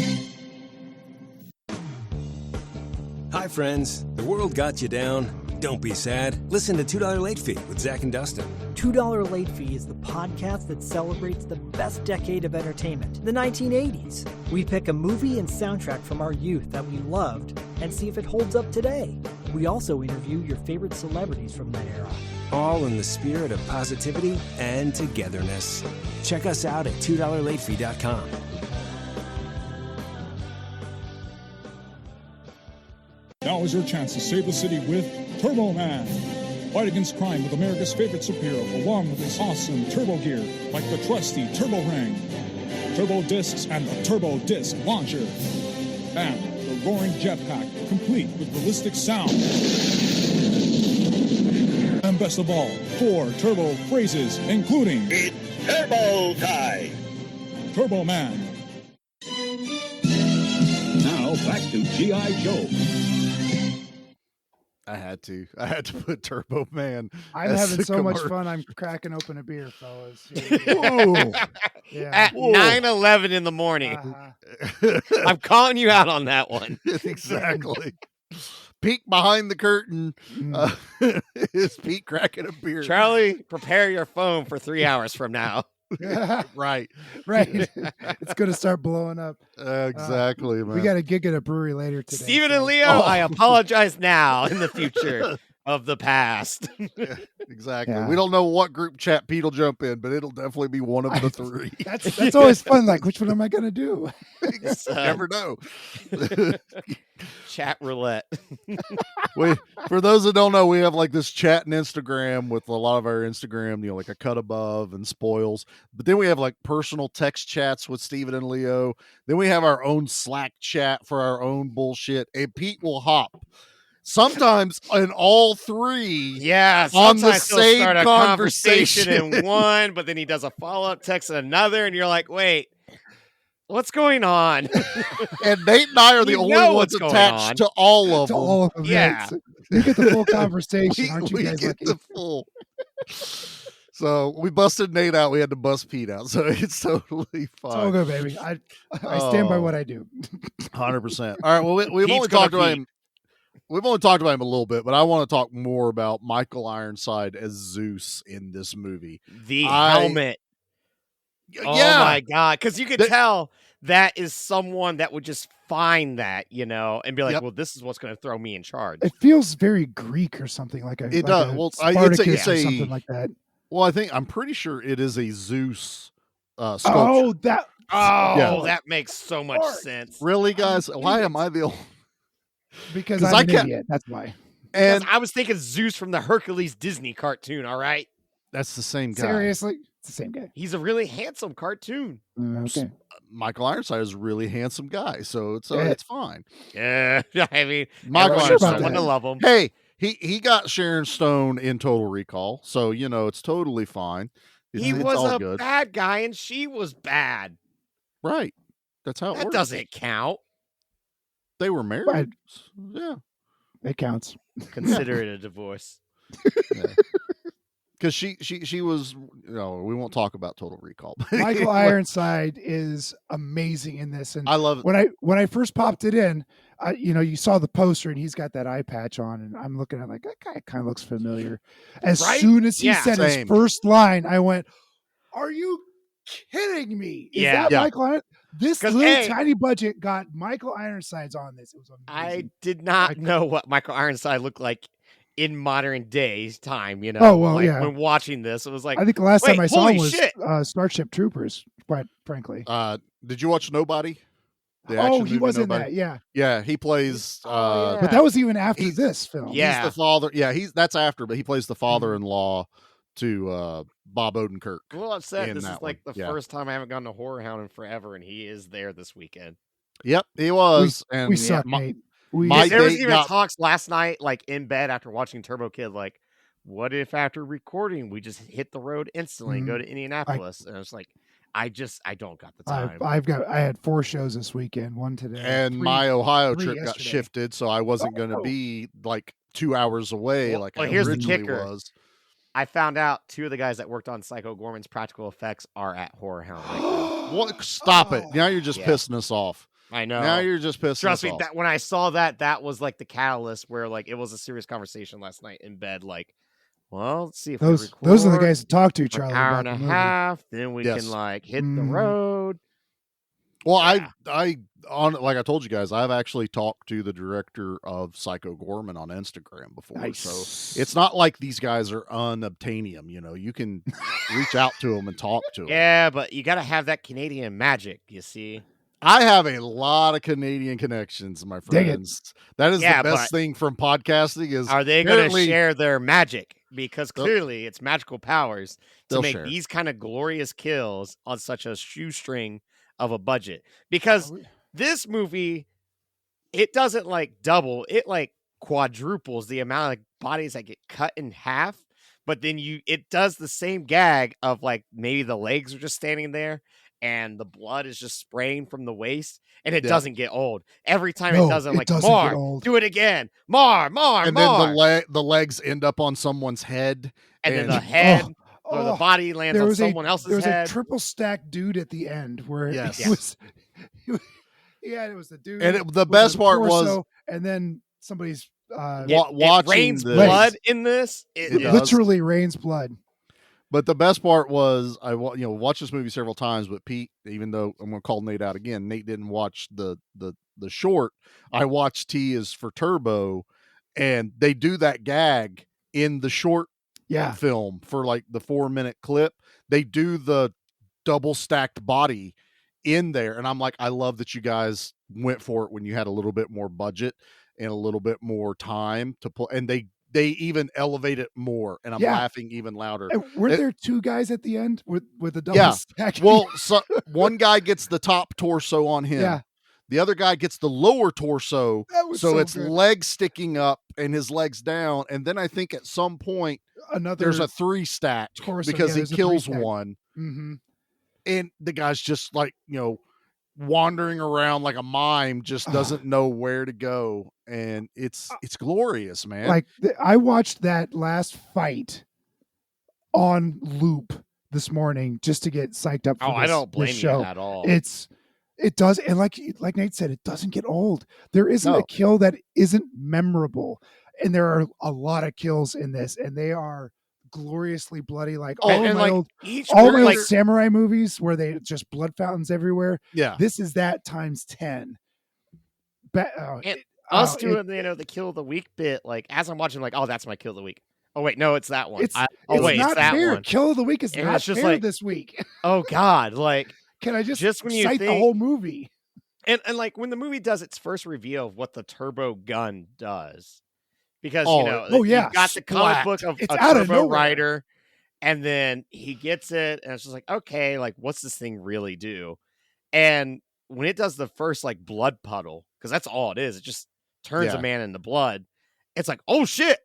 Hi, friends. The world got you down. Don't be sad. Listen to $2 Late Fee with Zach and Dustin. $2 Late Fee is the podcast that celebrates the best decade of entertainment, the 1980s. We pick a movie and soundtrack from our youth that we loved and see if it holds up today. We also interview your favorite celebrities from that era. All in the spirit of positivity and togetherness. Check us out at $2latefee.com. Now is your chance to save the city with Turbo Man. Fight against crime with America's favorite superhero, along with his awesome turbo gear, like the trusty Turbo Ring, Turbo Discs, and the Turbo Disc Launcher. And the roaring jetpack, complete with ballistic sound. And best of all, 4 turbo phrases, including Turbo time! Turbo Man. Now back to G.I. Joe. I had to put Turbo Man. I'm having so much fun. I'm cracking open a beer, fellas. Yeah. At 9:11 in the morning. I'm calling you out on that one. Exactly. Peek behind the curtain. Is Pete cracking a beer? Charlie, prepare your phone for 3 hours from now. Right. It's going to start blowing up. Exactly, man. We got a gig at a brewery later today. Stephen and Leo, I apologize now in the future of the past. Exactly. Yeah. We don't know what group chat Pete will jump in, but it'll definitely be one of the 3. That's always fun. Like, which one am I going to do? You never know. Chat roulette. For those that don't know, we have like this chat and Instagram with a lot of our Instagram, like a cut above and spoils. But then we have like personal text chats with Steven and Leo. Then we have our own Slack chat for our own bullshit. And Pete will hop sometimes in all 3. Yeah, on the sometimes he'll same start a conversation in one, but then he does a follow-up text in another, and you're like, wait, what's going on? And Nate and I are the only ones attached to all of them. All of them. Yeah. You get the full conversation, aren't you guys? Get the full. So we busted Nate out. We had to bust Pete out. So it's totally fine. It's all good, baby. I stand by what I do. 100%. All right. Well, we've only talked about him. We've only talked about him a little bit, but I want to talk more about Michael Ironside as Zeus in this movie. The helmet. Oh Yeah. my god! Because you could tell that is someone that would just find that, and be like, "Well, this is what's going to throw me in charge." It feels very Greek or something like a. It like does. a Well, Spartacus or something like that. Well, I'm pretty sure it is a Zeus sculpture. Oh, that. That makes so much sense. Really, guys? Why am I the only? Because I'm an idiot. That's why. And I was thinking Zeus from the Hercules Disney cartoon. All right, that's the same guy. Seriously, it's the same guy. He's a really handsome cartoon. Okay. Michael Ironside is a really handsome guy, so it's fine. Yeah, I mean, Michael Ironside, I love him. Hey, he got Sharon Stone in Total Recall, so it's totally fine. He was a bad guy, and she was bad. Right. That's how it works. That doesn't count. They were married. Right. Yeah. It counts. Consider it a divorce. Because she was, we won't talk about Total Recall. Michael Ironside is amazing in this, and I love it. When I first popped it in, you saw the poster, and he's got that eye patch on, and I'm looking at like that guy kind of looks familiar. As soon as he said his first line, I went, "Are you kidding me? Is that Michael Ironside?" This little tiny budget got Michael Ironsides on this. It was amazing. I did not know what Michael Ironside looked like in modern days time, Oh, well, yeah. When watching this, it was like, I think the last time I saw him was shit. Starship Troopers, quite frankly. Did you watch Nobody? He was in that, yeah. Yeah, he plays but that was even after this film. Yeah. He's the father. Yeah, that's after, but he plays the father-in-law to Bob Odenkirk. Well, I'm upset. This is like one. the first time I haven't gone to Horror Hound in forever, and he is there this weekend. Yep, he was. We suck, mate. There was even talks last night, like in bed after watching Turbo Kid, like, what if after recording we just hit the road instantly and go to Indianapolis? And it's like, I don't got the time. I had 4 shows this weekend, 1 today, and my Ohio trip got shifted, so I wasn't going to be like 2 hours away like I here's originally the kicker. was. I found out 2 of the guys that worked on Psycho Gorman's practical effects are at Horror Hound right now. What? Stop it! Now you're just pissing us off. I know. Now you're just pissing Trust us me, off. that when I saw that was like the catalyst where like it was a serious conversation last night in bed. Like, well, let's see if those are the guys to talk to, Charlie. An hour and a half, then we can like hit the road. Well, I like I told you guys, I've actually talked to the director of Psycho Gorman on Instagram before. Nice. So it's not like these guys are unobtainium. You can reach out to them and talk to them. Yeah, but you got to have that Canadian magic, you see. I have a lot of Canadian connections, my friends. That is the best thing from podcasting. Is are they going to share their magic? Because clearly it's magical powers to make these kind of glorious kills on such a shoestring of a budget. Because this movie, it doesn't like double, it like quadruples the amount of bodies that get cut in half. But then it does the same gag of like maybe the legs are just standing there and the blood is just spraying from the waist, and it doesn't get old. Every time it doesn't, like, Mar, do it again. Mar. And then the legs end up on somene's head. And then the head or the body lands on someone else's head. There was a triple stack dude at the end where it was it was the dude. And the best part was, and then somebody's watching it rains blood in this. It literally rains blood. But the best part was, I watched this movie several times, but Pete, even though I'm going to call Nate out again, Nate didn't watch the short. I watched T is for Turbo, and they do that gag in the short film for like the 4-minute clip. They do the double stacked body in there, and I'm like, I love that you guys went for it when you had a little bit more budget and a little bit more time to pull, and they even elevate it more, and I'm laughing even louder. And were there 2 guys at the end with the double stack? Well, so one guy gets the top torso on him. Yeah. The other guy gets the lower torso. So it's good. legs sticking up and his legs down. And then I think at some point there's a 3 stack because he kills one. Mm-hmm. And the guy's just like, wandering around like a mime, just doesn't know where to go, and it's glorious, man. Like I watched that last fight on loop this morning just to get psyched up for I don't blame show. You at all. It does, and like Nate said, it doesn't get old. There isn't a kill that isn't memorable, and there are a lot of kills in this, and they are gloriously bloody, like Oh, all of and my like old, each all my like old samurai movies where they just blood fountains everywhere. Yeah. This is that times 10. and us doing the kill of the week bit, like as I'm watching, like, oh, that's my kill of the week. Oh wait, no, it's that one. It's Oh wait, not it's that fair. one. Kill of the week is And not it's just fair like, this week. oh God, like Can I just when you cite the think, whole movie? and like when the movie does its first reveal of what the turbo gun does, because yeah, you've got the comic book of It's a out of turbo nowhere. rider, and then he gets it, and it's just like, okay, like what's this thing really do? And when it does the first like blood puddle, because that's all it is, it just turns a man into blood. It's like, oh shit.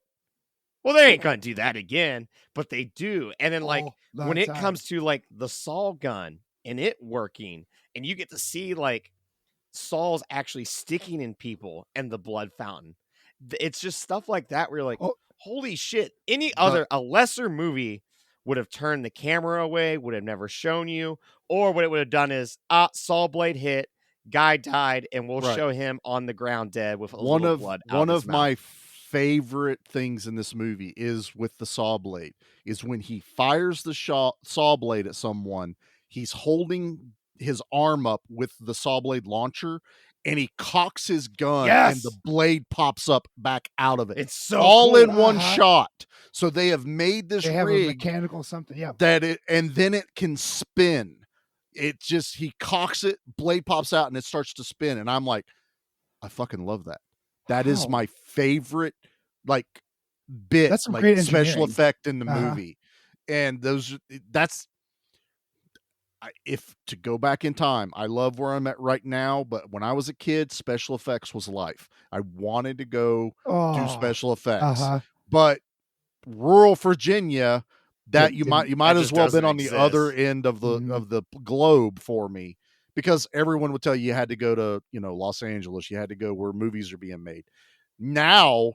Well, they ain't gonna do that again, but they do. And then like when it comes to like the Saul gun and it working, and you get to see like Saul's actually sticking in people and the blood fountain. It's just stuff like that where you're like, holy shit. A lesser movie would have turned the camera away, would have never shown you, or what it would have done is Saul blade hit, guy died, and we'll show him on the ground dead with a little blood out one of his of mouth. my favorite things in this movie is with the saw blade is when he fires the saw blade at someone, he's holding his arm up with the saw blade launcher and he cocks his gun and the blade pops up back out of it. It's so all cool. in one shot. So they have made this They have a rig mechanical something, yeah. and then it can spin. It just, he cocks it, blade pops out and it starts to spin. And I'm like, I fucking love that. That is my favorite, like, bit, That's some like great special engineering. effect in the movie. And if to go back in time, I love where I'm at right now, but when I was a kid, special effects was life. I wanted to go do special effects, but rural Virginia, that you might as well been on the other end of the globe for me, because everyone would tell you had to go to Los Angeles, you had to go where movies are being made. Now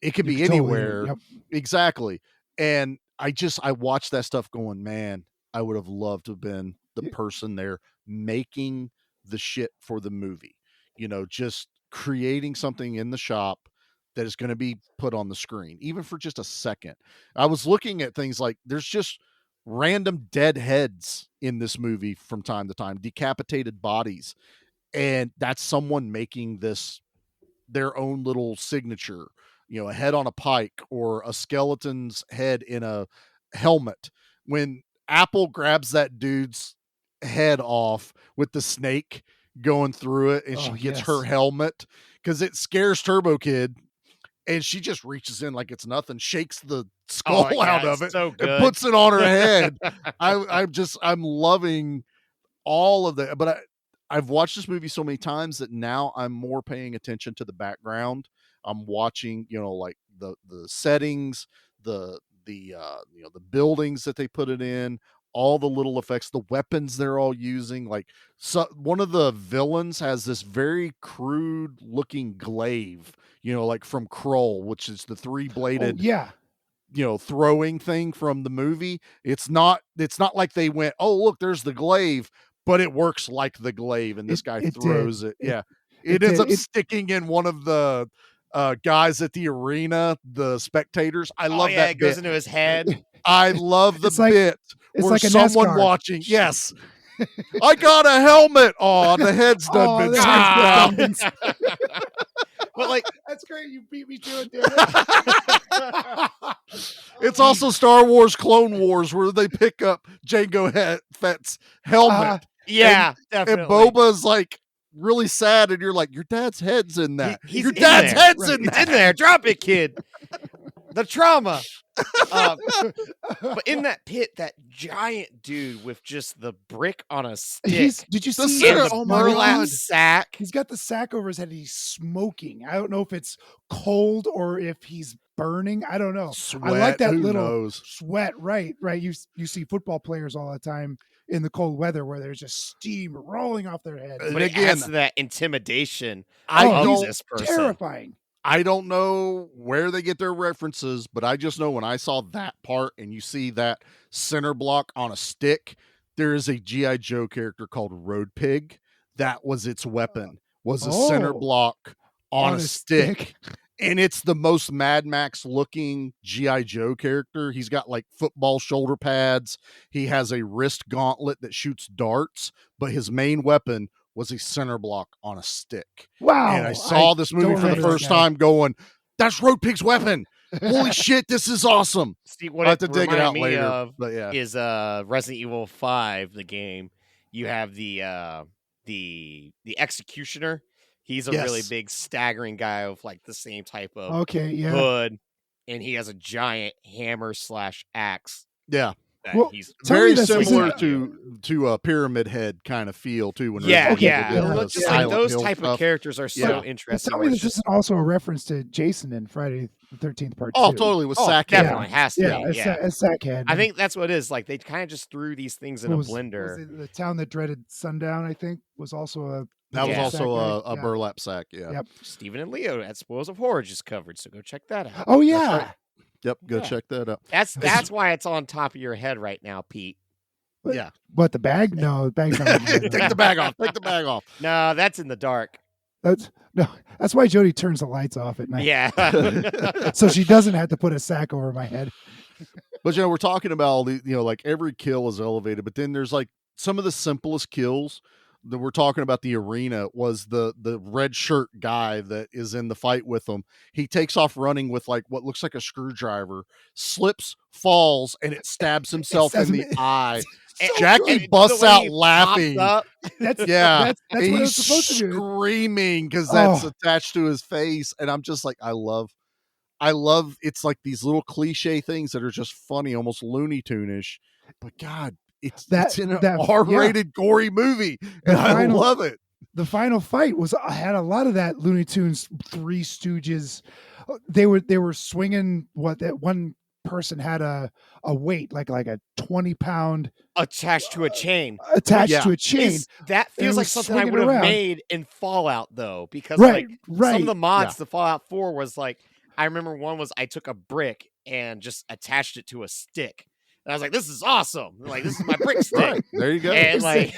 it could be anywhere. Exactly. And I watched that stuff going, man, I would have loved to have been the person there making the shit for the movie, just creating something in the shop that is going to be put on the screen, even for just a second. I was looking at things like there's just random dead heads in this movie from time to time, decapitated bodies. And that's someone making this their own little signature, a head on a pike or a skeleton's head in a helmet. When Apple grabs that dude's head off with the snake going through it and she gets her helmet, because it scares Turbo Kid. And she just reaches in like it's nothing, shakes the skull out of it, and puts it on her head. I'm loving all of that. But I've watched this movie so many times that now I'm more paying attention to the background. I'm watching, like the settings, the buildings that they put it in, all the little effects, the weapons they're all using. Like, so one of the villains has this very crude looking glaive, like from Kroll, which is the 3-bladed, throwing thing from the movie. It's not like they went, oh, look, there's the glaive, but it works like the glaive. And this guy throws it. Yeah. It ends up sticking in one of the guys at the arena, the spectators. I love that. It goes into his head. I love the bit where like someone NASCAR. watching. Yes. I got a helmet. Oh, the head's done been snapped out. But like, that's great. You beat me to it, damn it. It's also Star Wars Clone Wars where they pick up Jango Fett's helmet. Definitely. And Boba's like really sad, and you're like, your dad's head's in that. He's your in dad's there. head's Right. in It's that. in there. Drop it, kid. The trauma. But in that pit, that giant dude with just the brick on a stick. Did you The see center- him? oh my burlap God. sack? He's got the sack over his head. He's smoking. I don't know if it's cold or if he's burning. I don't know. Sweat. I like that Who little knows? sweat. Right. You see football players all the time in the cold weather where there's just steam rolling off their head. And But it again, adds to that intimidation. I of don't- this person. Terrifying. I don't know where they get their references, but I just know when I saw that part and you see that center block on a stick, there is a G.I. Joe character called Road Pig. That was its weapon, was a center block on a stick. And it's the most Mad Max looking G.I. Joe character. He's got like football shoulder pads. He has a wrist gauntlet that shoots darts, but his main weapon was a center block on a stick. Wow. And I saw this movie for the first time going, that's Road Pig's weapon. Holy shit, this is awesome. See, what I'll have it to dig it reminded out me later. of But yeah. is Resident Evil 5, the game. You have the executioner. He's a really Yes. big, staggering guy with like the same type of Okay, yeah. hood, and he has a giant hammer / axe. Yeah. that Well, he's tell me Very this similar isn't- to a Pyramid Head kind of feel too. When yeah, Resident yeah. Evil did yeah. the It's just like Silent those Hill type stuff. of characters are so Yeah. interesting. Tell where me it's this just- isn't also a reference to Jason in Friday the 13th Part 2. Oh, totally. With Oh, Sackhead. definitely has to Yeah, be. Yeah. a Sackhead. I think that's what it is. Like they kind of just threw these things in What a was blender. it the Town That Dreaded Sundown, I think, was also a... That was Yeah. also a Yeah. burlap sack. Yeah. Yep. Stephen and Leo at Spoils of Horror just covered, so go check that out. Oh, That's yeah. right. Yep. Go Yeah. check that out. That's why it's on top of your head right now, Pete. What? Yeah. What, the bag? No, the bag's not on my head. Take the bag off. Take the bag off. No, that's in the dark. That's why Jody turns the lights off at night. Yeah. So she doesn't have to put a sack over my head. But we're talking about all the, like every kill is elevated, but then there's like some of the simplest kills that we're talking about. The arena was the red shirt guy that is in the fight with them. He takes off running with like what looks like a screwdriver, slips, falls, and it stabs himself in the eye. Jackie good. busts The way out he laughing. pops up. That's Yeah, That's and what it he's was supposed to do. screaming because that's Oh. attached to his face, and I'm just like, I love. It's like these little cliche things that are just funny, almost Looney Tune-ish. But God, it's in an R-rated gory movie, and I love it. The final fight had a lot of that Looney Tunes Three Stooges. They were swinging that one person had a weight like a 20-pound attached to a chain. To a chain. That And it feels like was something I swinging would have around. made in Fallout though, because Right, some of the mods Yeah. to Fallout 4 was like, I remember one was I took a brick and just attached it to a stick. And I was like, this is awesome. Like, this is my brick stick. Right, there you go. And like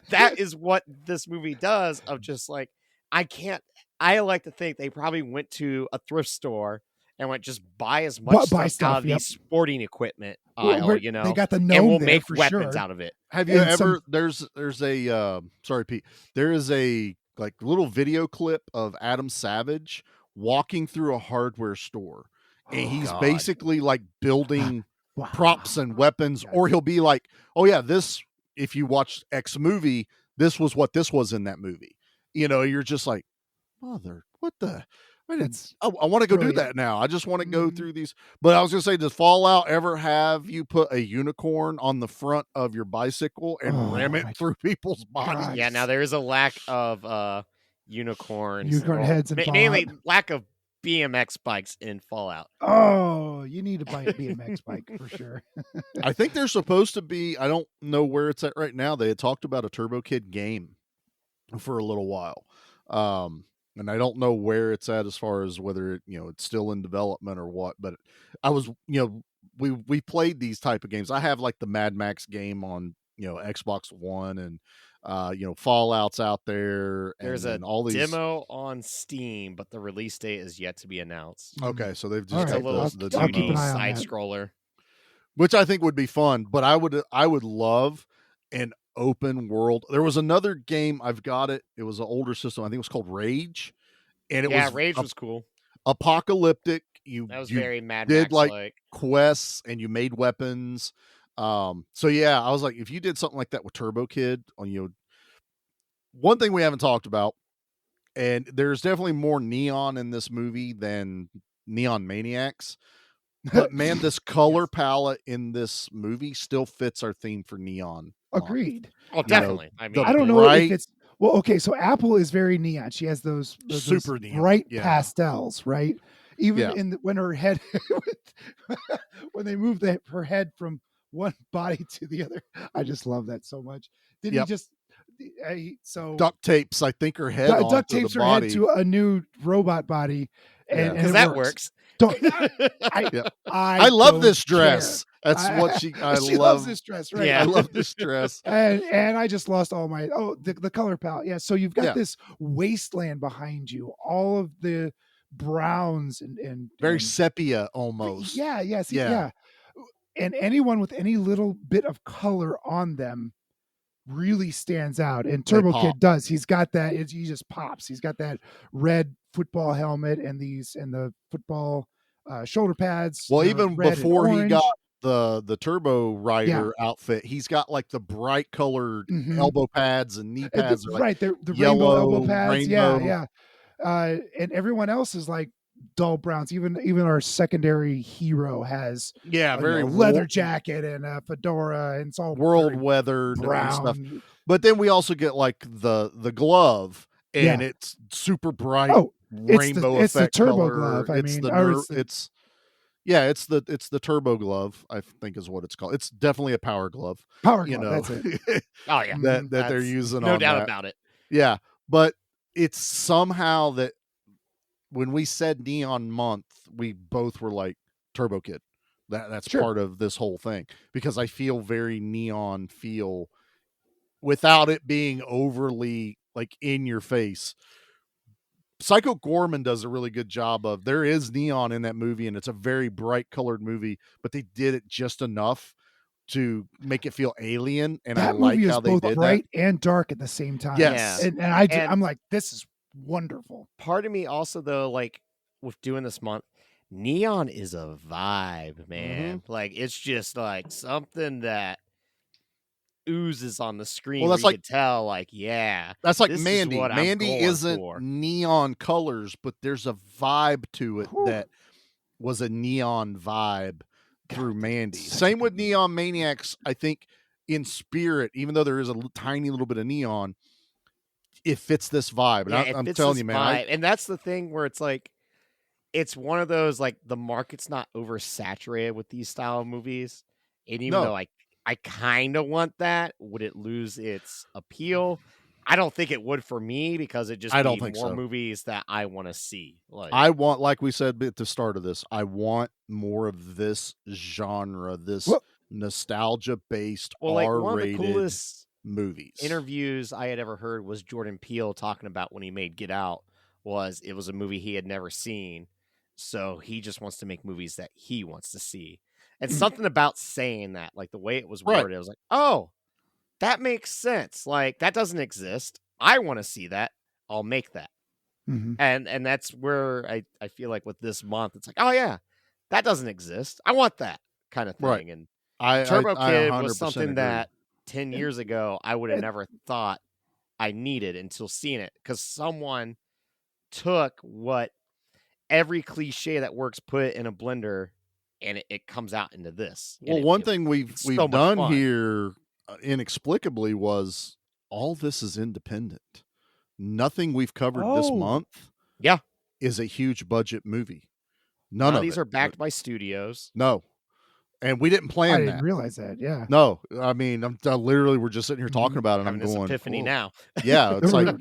that is what this movie does of just like, I like to think they probably went to a thrift store and went just buy as much stuff out of yep. these sporting equipment Well, aisle, we're- you know, they got the and gnome we'll there make for weapons sure. out of it. Have you And ever? There's a sorry, Pete. There is a like little video clip of Adam Savage walking through a hardware store, and he's God. basically like building Wow. props and weapons, or he'll be like, "Oh yeah, this." If you watch X movie, this was what this was in that movie. You're just like, mother, what the? I want to go do brilliant. that now. I just want to go through these. But I was going to say, does Fallout ever have you put a unicorn on the front of your bicycle and ram it through people's bodies? God. Yeah, now there is a lack of unicorns. Unicorn heads in mainly Fallout. lack of BMX bikes in Fallout. Oh, you need to buy a BMX bike for sure. I think they're supposed to be. I don't know where it's at right now. They had talked about a Turbo Kid game for a little while. And I don't know where it's at as far as whether it's still in development or what, but I was, we played these type of games. I have like the Mad Max game on, Xbox One, and Fallout's out there. There's and a all these demo on Steam, but the release date is yet to be announced. Okay, so they've All just It's right, a got little the I'll keep an 2D eye on side that. scroller. which I think would be fun, but I would love an open world. There was another game, I've got it. It was an older system. I think it was called Rage. And it was Rage was cool. apocalyptic. That was you very Mad did Max like quests and you made weapons. So yeah, I was like, if you did something like that with Turbo Kid on, one thing we haven't talked about, and there's definitely more neon in this movie than Neon Maniacs. But man, this color palette in this movie still fits our theme for neon. Agreed. Oh, definitely. I mean, I don't know bright- if it's well. Okay, so Apple is very neon. She has those Super neon, bright yeah. pastels, right? Even Yeah. when her head, when they move her head from one body to the other, I just love that so much. Did Yep. he just? So Duct tapes, I think, her head duct onto tapes the her body. head to a new robot body, and because it that works. Don't, Yep. I I love don't this dress. care. That's what she She love loves this dress, right? Yeah. I love this dress. And I just lost all my the color palette. Yeah, so you've got Yeah. this wasteland behind you. All of the browns and very sepia almost. yeah. And anyone with any little bit of color on them really stands out. And Turbo Kid does. He's got that. He just pops. He's got that red football helmet and the football shoulder pads. Well, even before he got the Turbo Rider outfit, he's got like the bright colored elbow pads and knee pads. The yellow, rainbow elbow pads. rainbow. And everyone else is like dull browns. Even our secondary hero has very leather jacket and a fedora, and it's all world weathered brown and stuff. But then we also get like the glove, and it's super bright rainbow it's effect the turbo color. glove. It's the turbo glove, I think is what it's called. It's definitely a power glove. Power glove, that's it. Oh yeah, that they're using. No on doubt that. about it. Yeah, but it's somehow that when we said Neon Month, we both were like Turbo Kid. That's part of this whole thing, because I feel very neon feel without it being overly like in your face. Psycho Gorman does a really good job of, there is neon in that movie and it's a very bright colored movie, but they did it just enough to make it feel alien. And that I like movie how is they both did bright that. and dark at the same time. Yes. And I'm like, this is wonderful. Part of me also, though, like with doing this month, neon is a vibe, man. Like it's just like something that oozes on the screen. Well, that's where you like, could tell, like, yeah, that's like this Mandy. is what I'm Mandy going isn't for. neon colors, but there's a vibe to it that was a neon vibe through Mandy. Same with Neon Maniacs. I think in spirit, even though there is a tiny little bit of neon, it fits this vibe. And Yeah, I'm telling you, man. and that's the thing where it's like, it's one of those, like, the market's not oversaturated with these style of movies. And even though I kind of want that, would it lose its appeal? I don't think it would for me, because it just I don't be think more so. movies that I want to see. Like, I want, like we said at the start of this, I want more of this genre, this nostalgia-based like R-rated one of the coolest movies. interviews I had ever heard was Jordan Peele talking about when he made Get Out. It was a movie he had never seen, so he just wants to make movies that he wants to see. And something about saying that, like the way it was worded, I was like, oh, that makes sense. Like, that doesn't exist. I want to see that. I'll make that. And that's where I feel like with this month, it's like, oh yeah, that doesn't exist. I want that kind of thing. Right. And I Turbo Kid 100% was something agree. that 10 years ago I would have never thought I needed until seeing it, because someone took what every cliche that works, put it in a blender, and it comes out into this. Well, one thing we've so much done fun. here inexplicably was all this is independent. Nothing we've covered this month is a huge budget movie. None of these it. are backed by studios. No. And we didn't plan I that. didn't realize that. Yeah. No, I mean, I literally, we're just sitting here talking about it, and Having I'm this going, epiphany now. Yeah, it's like,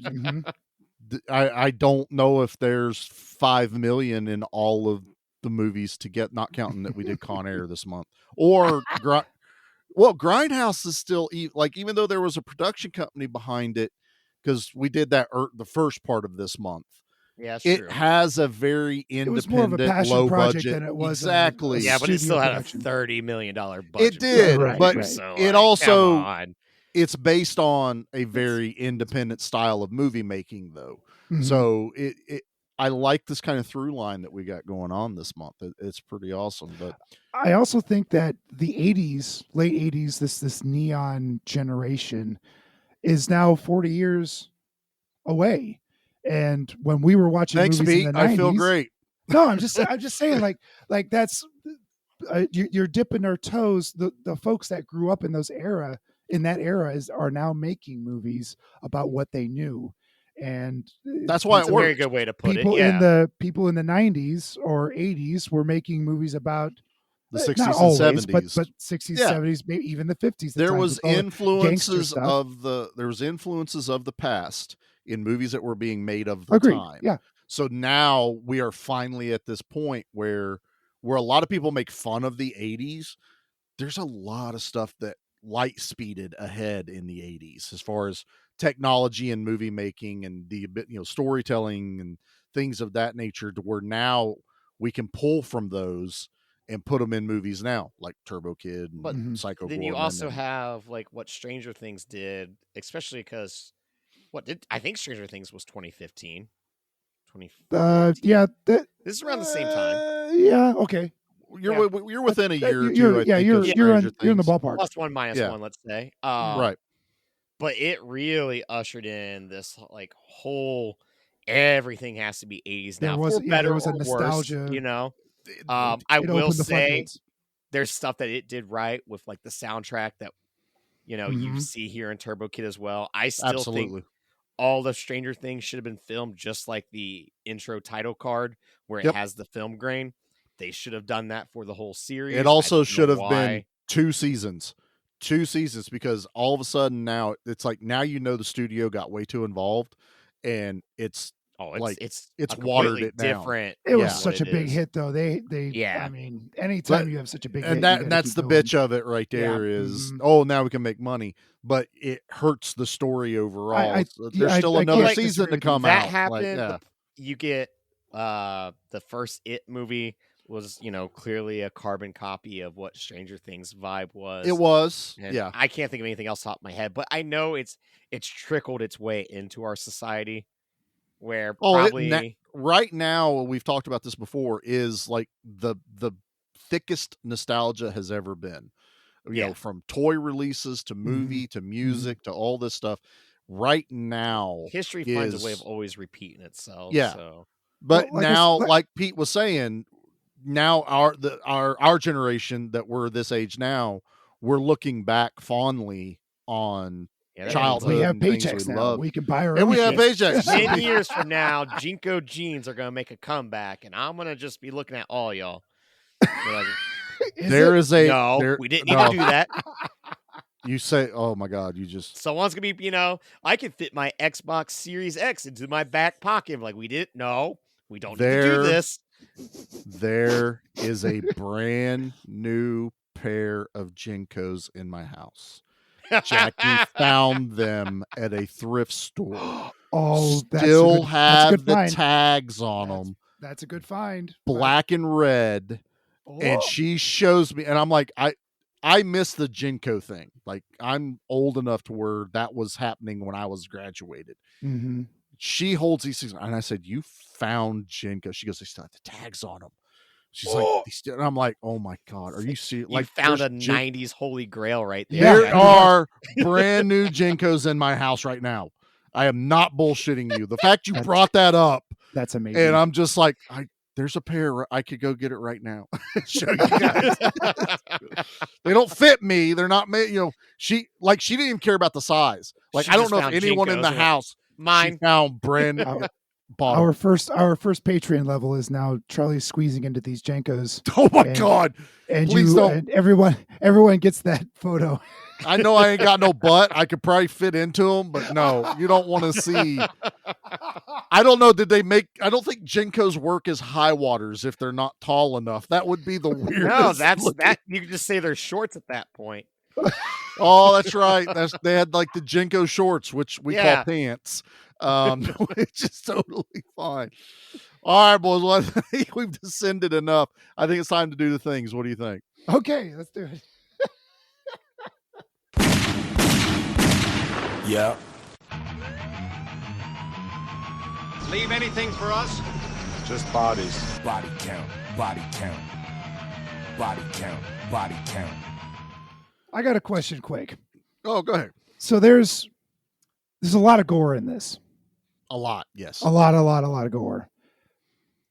I don't know if there's 5 million in all of the movies to get, not counting that we did Con Air this month, or Grindhouse is still like, even though there was a production company behind it, because we did that the first part of this month. Yeah, that's it true. has a very independent, it was more of a passion low project budget. than it was exactly. Yeah, but it still had production. a $30 million budget. It did, but So, it like, also come on. it's based on a very independent style of movie making, though. So I like this kind of through line that we got going on this month. It's pretty awesome. But I also think that the 80s, late 80s, this neon generation is now 40 years away. And when we were watching thanks, movies Pete. in the 90s, I feel great. No, I'm just saying, like that's you're dipping our toes. The folks that grew up in that era are now making movies about what they knew. And that's why it's a very good way to put people it. Yeah. People in the 90s or 80s were making movies about the 60s not and always, 70s, but 60s, 70s, maybe even the 50s. There was influences of the past in movies that were being made of the time. Yeah. So now we are finally at this point where a lot of people make fun of the 80s. There's a lot of stuff that light speeded ahead in the 80s as far as technology and movie making and the storytelling and things of that nature, to where now we can pull from those and put them in movies now, like Turbo Kid and But Psycho then you Gorman also and- have like what Stranger Things did, especially because I think Stranger Things was 2015. 2014. Yeah, This is around the same time. yeah, okay. You're within a year or you're- two. yeah, I think, you're- of you're Stranger in the Things. ballpark. Plus one, minus Yeah. one, let's say. Right. But it really ushered in this like whole everything has to be 80s now. For better there was a or worse, nostalgia. you know. It I It will opened the say floodgates. there's stuff that it did right with like the soundtrack that you Mhm. see here in Turbo Kid as well. I still Absolutely. think all the Stranger Things should have been filmed just like the intro title card where it Yep. has the film grain. They should have done that for the whole series. It I also don't know should have been why. 2 seasons. 2 seasons, because all of a sudden now it's like, now the studio got way too involved, and it's like it's it's a watered completely it down. different. It was Yeah. such a what it big is. hit, though. They Yeah. I mean, anytime But- you have such a big hit, And you gotta that's keep the going. bitch of it right there is, Mhm. oh, now we can make money, but it hurts the story overall. I- So there's I- still I another can't season disagree to with you. come That out. happened. Like, yeah. You get the first It movie was clearly a carbon copy of what Stranger Things vibe was. It was. And Yeah. I can't think of anything else off my head, but I know it's trickled its way into our society where probably Right now, we've talked about this before, is like the thickest nostalgia has ever been. Yeah. From toy releases to movie to music to all this stuff. Right now, history finds a way of is- always repeating itself. Yeah. So But Well, like I now, s- like- like Pete was saying, now our generation that we're this age now, we're looking back fondly on yeah, that childhood. We have and things paychecks we now. love. We can buy our And own we have shit. paychecks. 10 years from now, Jinko jeans are gonna make a comeback, and I'm gonna just be looking at all y'all. Be like, There is a no, there- we didn't need no. to do that. You say, "Oh my God!" You just Someone's gonna be, I can fit my Xbox Series X into my back pocket. Like, we didn't. No, we don't need to do There- this. there is a brand new pair of Jinkos in my house. Jackie found them at a thrift store. Oh, that's Still a good, that's a have good the find. tags on them, That's a good find. black and red. And Oh. she shows me, and I'm like, I miss the Jinko thing. Like, I'm old enough to where that was happening when I was graduated. Mhm. She holds these things, and I said, "You found Jinko?" She goes, "They still have the tags on them." She's like, "They still," and I'm like, "Oh my God, are you serious?" You Like, found a there's 90s holy grail right there. Yeah. There are brand new Jinkos in my house right now. I am not bullshitting you. The fact you That's- brought that up, That's amazing. and I'm just like, there's a pair. I could go get it right now. Show you guys. They don't fit me. They're not made. She didn't even care about the size. Like, She I don't just know if found anyone in Jinkos the and went, house she Mine. found brand new. bottom. our first Patreon level is now Charlie squeezing into these Jankos, Oh my and- God! and Please don't. and everyone gets that photo. I know I ain't got no butt. I could probably fit into them, but no, you don't want to see. I don't know. I don't think Jinkos work as high waters if they're not tall enough. That would be the weirdest. No, that's looking- that. You can just say they're shorts at that point. Oh, that's right. They had like the Jinko shorts, which we Yeah. call pants, which is totally fine. All right, boys. Well, I think we've descended enough. I think it's time to do the things. What do you think? Okay, let's do it. Yeah. Leave anything for us? Just bodies. Body count. Body count. Body count. Body count. I got a question, quick. Oh, go ahead. So there's a lot of gore in this. A lot, yes. A lot of gore.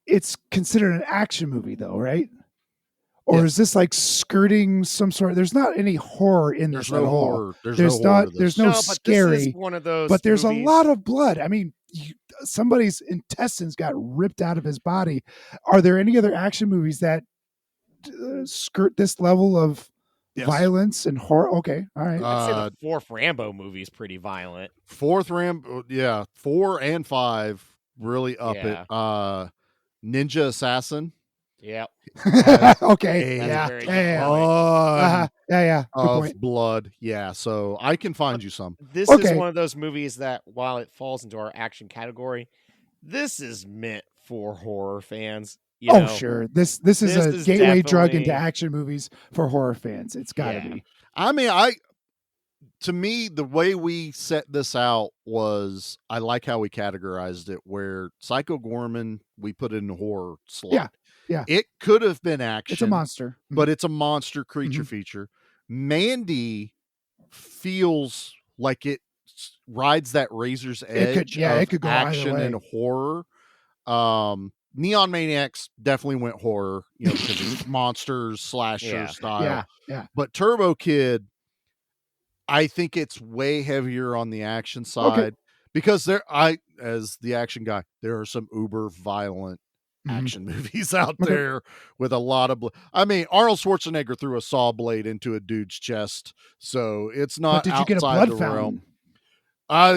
It's considered an action movie, though, right? Or Yeah. is this like skirting some sort? There's not any horror in There's this no at all. horror. There's There's no horror not. to There's this. no but this scary. is one of those. But there's movies- a lot of blood. I mean, somebody's intestines got ripped out of his body. Are there any other action movies that skirt this level of Yes. violence and horror? Okay, all right. I'd say Uh, the fourth Rambo movie is pretty violent. Fourth Rambo, yeah, 4 and 5 really up Yeah. it. Ninja Assassin, Yep. Okay, That's yeah, very good yeah, point. yeah. Good of point. blood. Yeah, so I can find you some. This Okay. is one of those movies that, while it falls into our action category, this is meant for horror fans. You know? Sure. This is a gateway drug into action movies for horror fans. It's got to be. I mean, to me, the way we set this out was, I like how we categorized it, where Psycho Gorman, we put it in the horror slot. Yeah. It could have been action. It's a monster. But it's a monster creature feature. Mandy feels like it rides that razor's edge it could go action either way. and horror. Neon Maniacs definitely went horror, because it's monsters, slasher style. Yeah. But Turbo Kid, I think it's way heavier on the action side because as the action guy, there are some uber violent action movies out there with a lot of I mean, Arnold Schwarzenegger threw a saw blade into a dude's chest, so it's not. But did you get a blood fountain?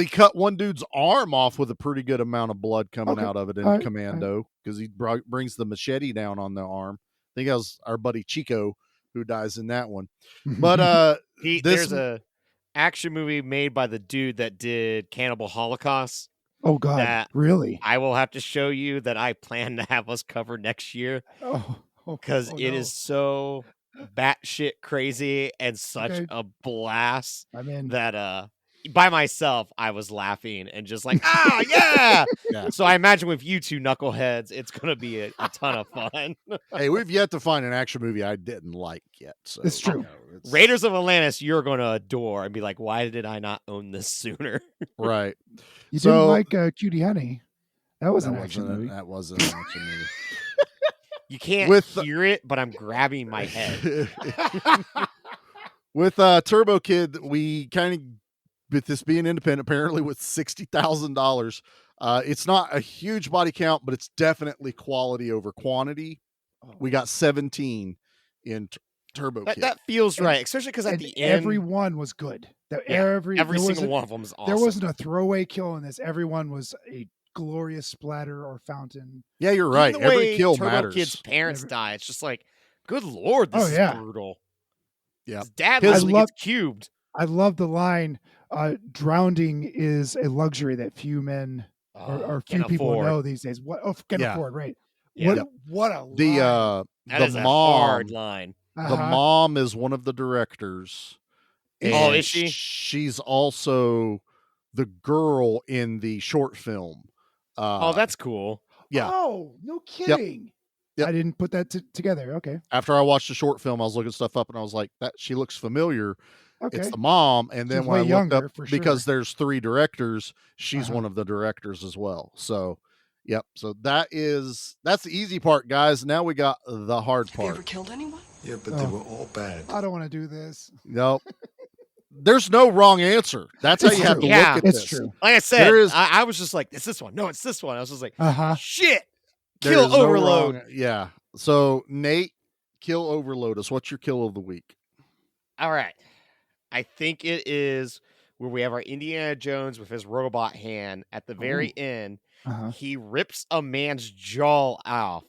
He cut one dude's arm off with a pretty good amount of blood coming out of it in Commando, because he brings the machete down on the arm. I think that was our buddy Chico who dies in that one. But there's a action movie made by the dude that did Cannibal Holocaust. Oh God, really? I will have to show you that I plan to have us cover next year. Because it is so batshit crazy and such a blast that by myself I was laughing and just like, yeah. So I imagine with you two knuckleheads, it's gonna be a ton of fun. Hey, we've yet to find an action movie I didn't like yet. So it's true. Raiders of Atlantis, you're gonna adore and be like, why did I not own this sooner? Right. You didn't like Cutie Honey. That was an action movie. That wasn't an action movie. You can't hear it, but I'm grabbing my head. With Turbo Kid, we kind of, with this being independent, apparently with $60,000, it's not a huge body count, but it's definitely quality over quantity. We got 17 in Turbo Kid. That feels right, especially because at the end, every one was good. Every single one of them was awesome. There wasn't a throwaway kill in this. Everyone was a glorious splatter or fountain. Yeah, you're right. Even the Every way kill Turbo matters. Kid's parents die. It's just like, good Lord, this is brutal. Yeah, his dad literally gets cubed. I love the line, drowning is a luxury that few men or few people know these days. Can afford, right? Yeah. What a line. That is a hard line. The mom is one of the directors. Oh, is she? She's also the girl in the short film. Oh, that's cool. Yeah. Oh, no kidding. Yep. I didn't put that together. Okay. After I watched the short film, I was looking stuff up and I was like, "That she looks familiar." Okay. It's the mom. And then She's when I way looked younger, up, for sure. because there's 3 directors, she's one of the directors as well. So, yep. So that's the easy part, guys. Now we got the hard part. Have you ever killed anyone? Yeah, but they were all bad. I don't want to do this. Nope. There's no wrong answer. That's how you have to look at this. It's true. Like I said, I was just like, it's this one. No, it's this one. I was just like, shit. Kill There's no Overload. wrong- yeah. So, Nate, kill Overload us. What's your kill of the week? All right. I think it is where we have our Indiana Jones with his robot hand at the very end. He rips a man's jaw off.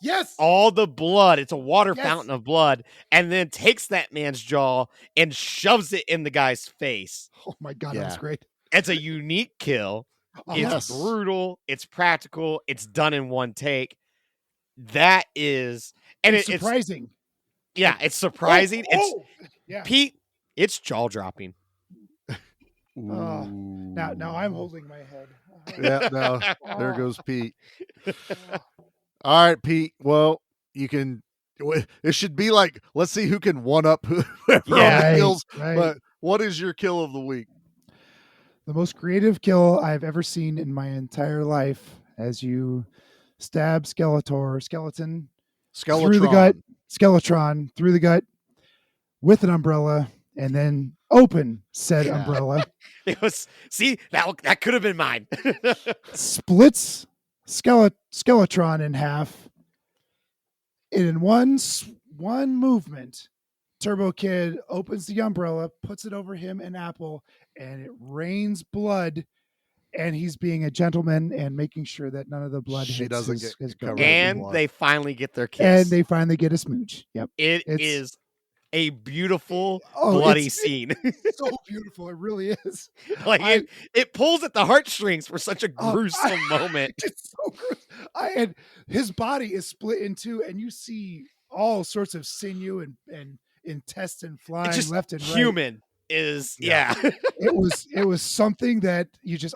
Yes. All the blood. It's a water fountain of blood. And then takes that man's jaw and shoves it in the guy's face. Oh my God, that's great. It's a unique kill. It's brutal. It's practical. It's done in one take. That is... And it's surprising. It's surprising. Yeah. Pete, it's jaw-dropping. Now I'm holding my head. Yeah, no, there goes Pete. All right, Pete. Well, you can. It should be like, let's see who can one up whoever kills. Right. But what is your kill of the week? The most creative kill I've ever seen in my entire life, as you stab skeleton through the gut, Skeletron through the gut with an umbrella, and then open said umbrella. It was that could have been mine. Splits Skeletron in half. In one movement, Turbo Kid opens the umbrella, puts it over him and Apple, and it rains blood. And he's being a gentleman and making sure that none of the blood hits his covered. And they finally get their kiss. And they finally get a smooch. Yep. It's a beautiful Oh, bloody scene. So beautiful. It really is. Like it pulls at the heartstrings for such a Oh, gruesome moment. It's so gross. And his body is split in two, and you see all sorts of sinew and intestine flying It's just left and right. human is yeah. It was something that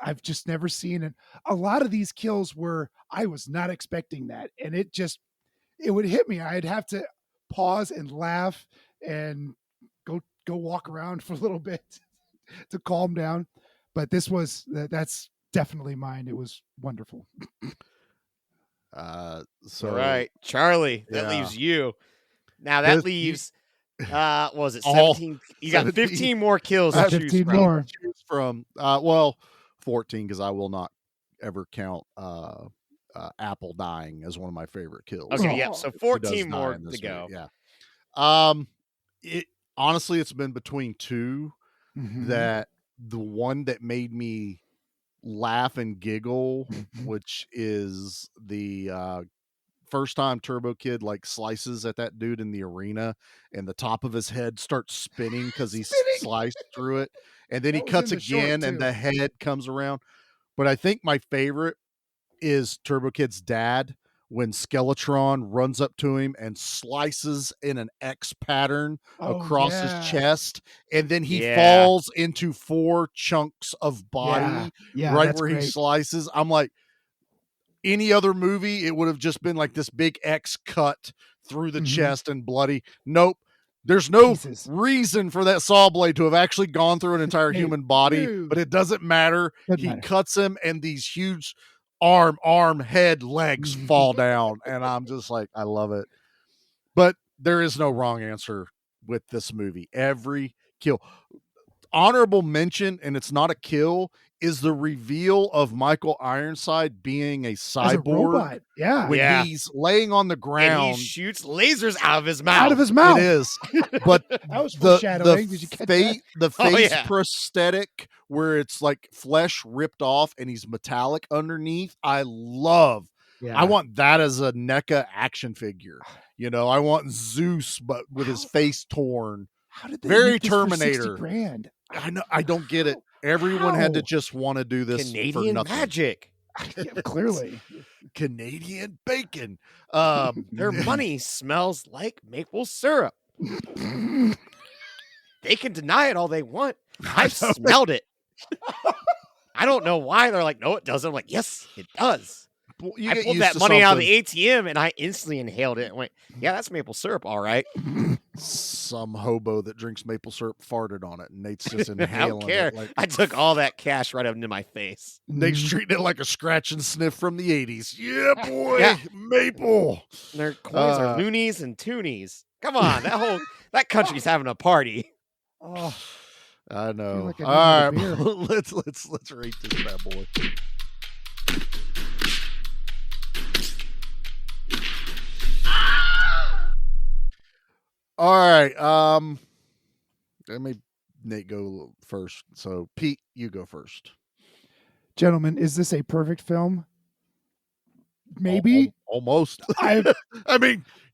I've just never seen, and a lot of these kills were I was not expecting that, and it would hit me. I'd have to pause and laugh and go walk around for a little bit to calm down. But that's definitely mine. It was wonderful. So All right, Charlie, that leaves you. Now that leaves what was it 17? You got 15 more kills to choose 15 from. more. Choose from 14, because I will not ever count Apple dying as one of my favorite kills. Okay, yeah. So He does 14 die more in to this go. movie, yeah. It honestly, it's been between two. Mhm. That the one that made me laugh and giggle, which is the first time Turbo Kid like slices at that dude in the arena, and the top of his head starts spinning because he's sliced through it, and then he That was cuts in the short, again, and too. the head comes around. But I think my favorite is Turbo Kid's dad, when Skeletron runs up to him and slices in an X pattern across his chest, and then he falls into 4 chunks of body right that's where he great. slices. I'm like, any other movie, it would have just been like this big X cut through the chest and bloody. Nope. There's no reason for that saw blade to have actually gone through an entire human body, but it doesn't matter. He cuts him, and these huge arm, head, legs fall down, and I'm just like, I love it. But there is no wrong answer with this movie. Every kill. Honorable mention, and it's not a kill, is the reveal of Michael Ironside being a cyborg. robot. Yeah. When he's laying on the ground. And he shoots lasers out of his mouth. Out of his mouth. It is. But that was foreshadowing. Did you catch that? the face prosthetic where it's like flesh ripped off and he's metallic underneath, I love. Yeah. Ah. I want that as a NECA action figure. You know, I want Zeus, but with his face torn. How did they Very make this for Terminator. $60,000? I know. I don't get it. Everyone had to How? just want to do this for Canadian nothing. magic. Yeah, clearly. Canadian bacon. Their money smells like maple syrup. They can deny it all they want. I've smelled it. I don't know why they're like, no, it doesn't. I'm like, yes, it does. Well, you I get pulled used that to money out of something. the ATM and I instantly inhaled it and went, yeah, that's maple syrup, all right. Some hobo that drinks maple syrup farted on it, and Nate's just I inhaling don't care. it. Like, I took all that cash right up into my face. Nate's treating it like a scratch and sniff from the 80s. Yeah, boy, Yeah. maple. Their coins are loonies and toonies. Come on, that country's having a party. Oh, I know. like I All need right, another let's rate this bad boy. All right. Let me Nate go first. So Pete, you go first. gentlemen, is this a perfect film? Maybe. Almost. I'm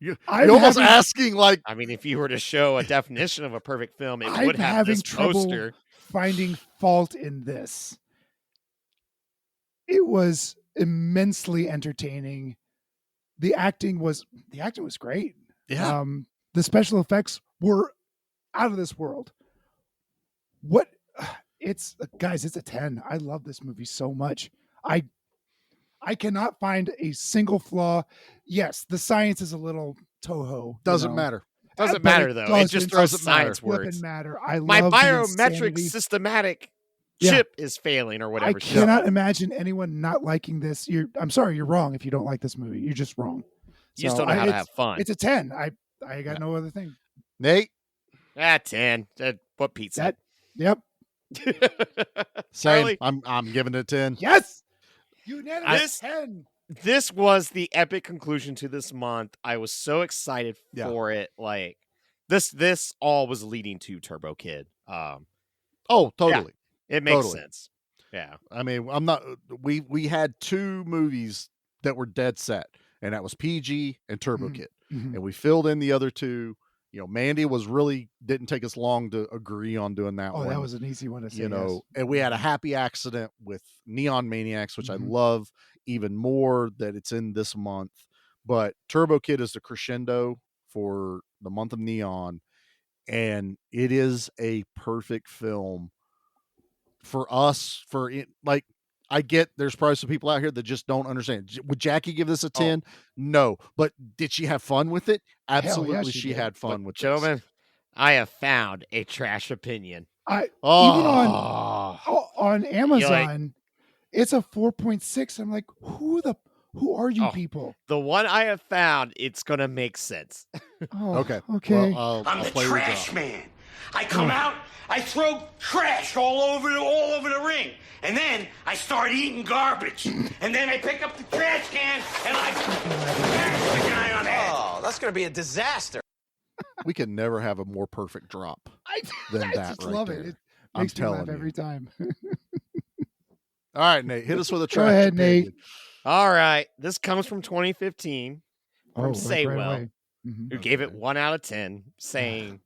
you're I'm almost having- asking like, I mean, if you were to show a definition of a perfect film, it I'm would have having this trouble poster. finding fault in this. It was immensely entertaining. The acting was great. yeah. The special effects were out of this world. It's a 10. I love this movie so much. I cannot find a single flaw. Yes, the science is a little toho. Doesn't matter. Doesn't But matter it though. It just throws doesn't matter. science words. matter. I My love the biometric insanity. systematic Yeah. chip is failing or whatever. I cannot imagine anyone not liking this. I'm sorry, you're wrong if you don't like this movie. You're just wrong. You just don't know how to have fun. It's a 10. I got no other thing. Nate, 10. What Pete said. Yep. same. Charlie? I'm giving it a 10. Yes. Unanimous This- 10. This was the epic conclusion to this month. I was so excited for it. Like this all was leading to Turbo Kid. Oh, totally. It makes Totally. sense. Yeah. I mean, I'm not. We had 2 movies that were dead set, and that was PG and Turbo Mhm. Kid, Mhm. and we filled in the other 2. Mandy didn't take us long to agree on doing that one. Oh, that was an easy one to say. And we had a happy accident with Neon Maniacs, which I love even more that it's in this month. But Turbo Kid is the crescendo for the month of Neon, and it is a perfect film for us. I get there's probably some people out here that just don't understand. Would Jackie give this a 10? No. But did she have fun with it? Absolutely, she had fun with it. Gentlemen, I have found a trash opinion. Even on Amazon, it's a 4.6. I'm like, who are you people? The one I have found, it's gonna make sense. Okay. Well, I'm the trash man. I come out, I throw trash all over the ring, and then I start eating garbage, and then I pick up the trash can and I smash the guy on the head. Oh, that's gonna be a disaster. We can never have a more perfect drop than that. I just love it. It I'm makes me laugh telling every time. All right, Nate, hit us with a trash. Go ahead, opinion. Nate. All right, this comes from 2015 from Saywell, right who gave it 1 out of 10, saying,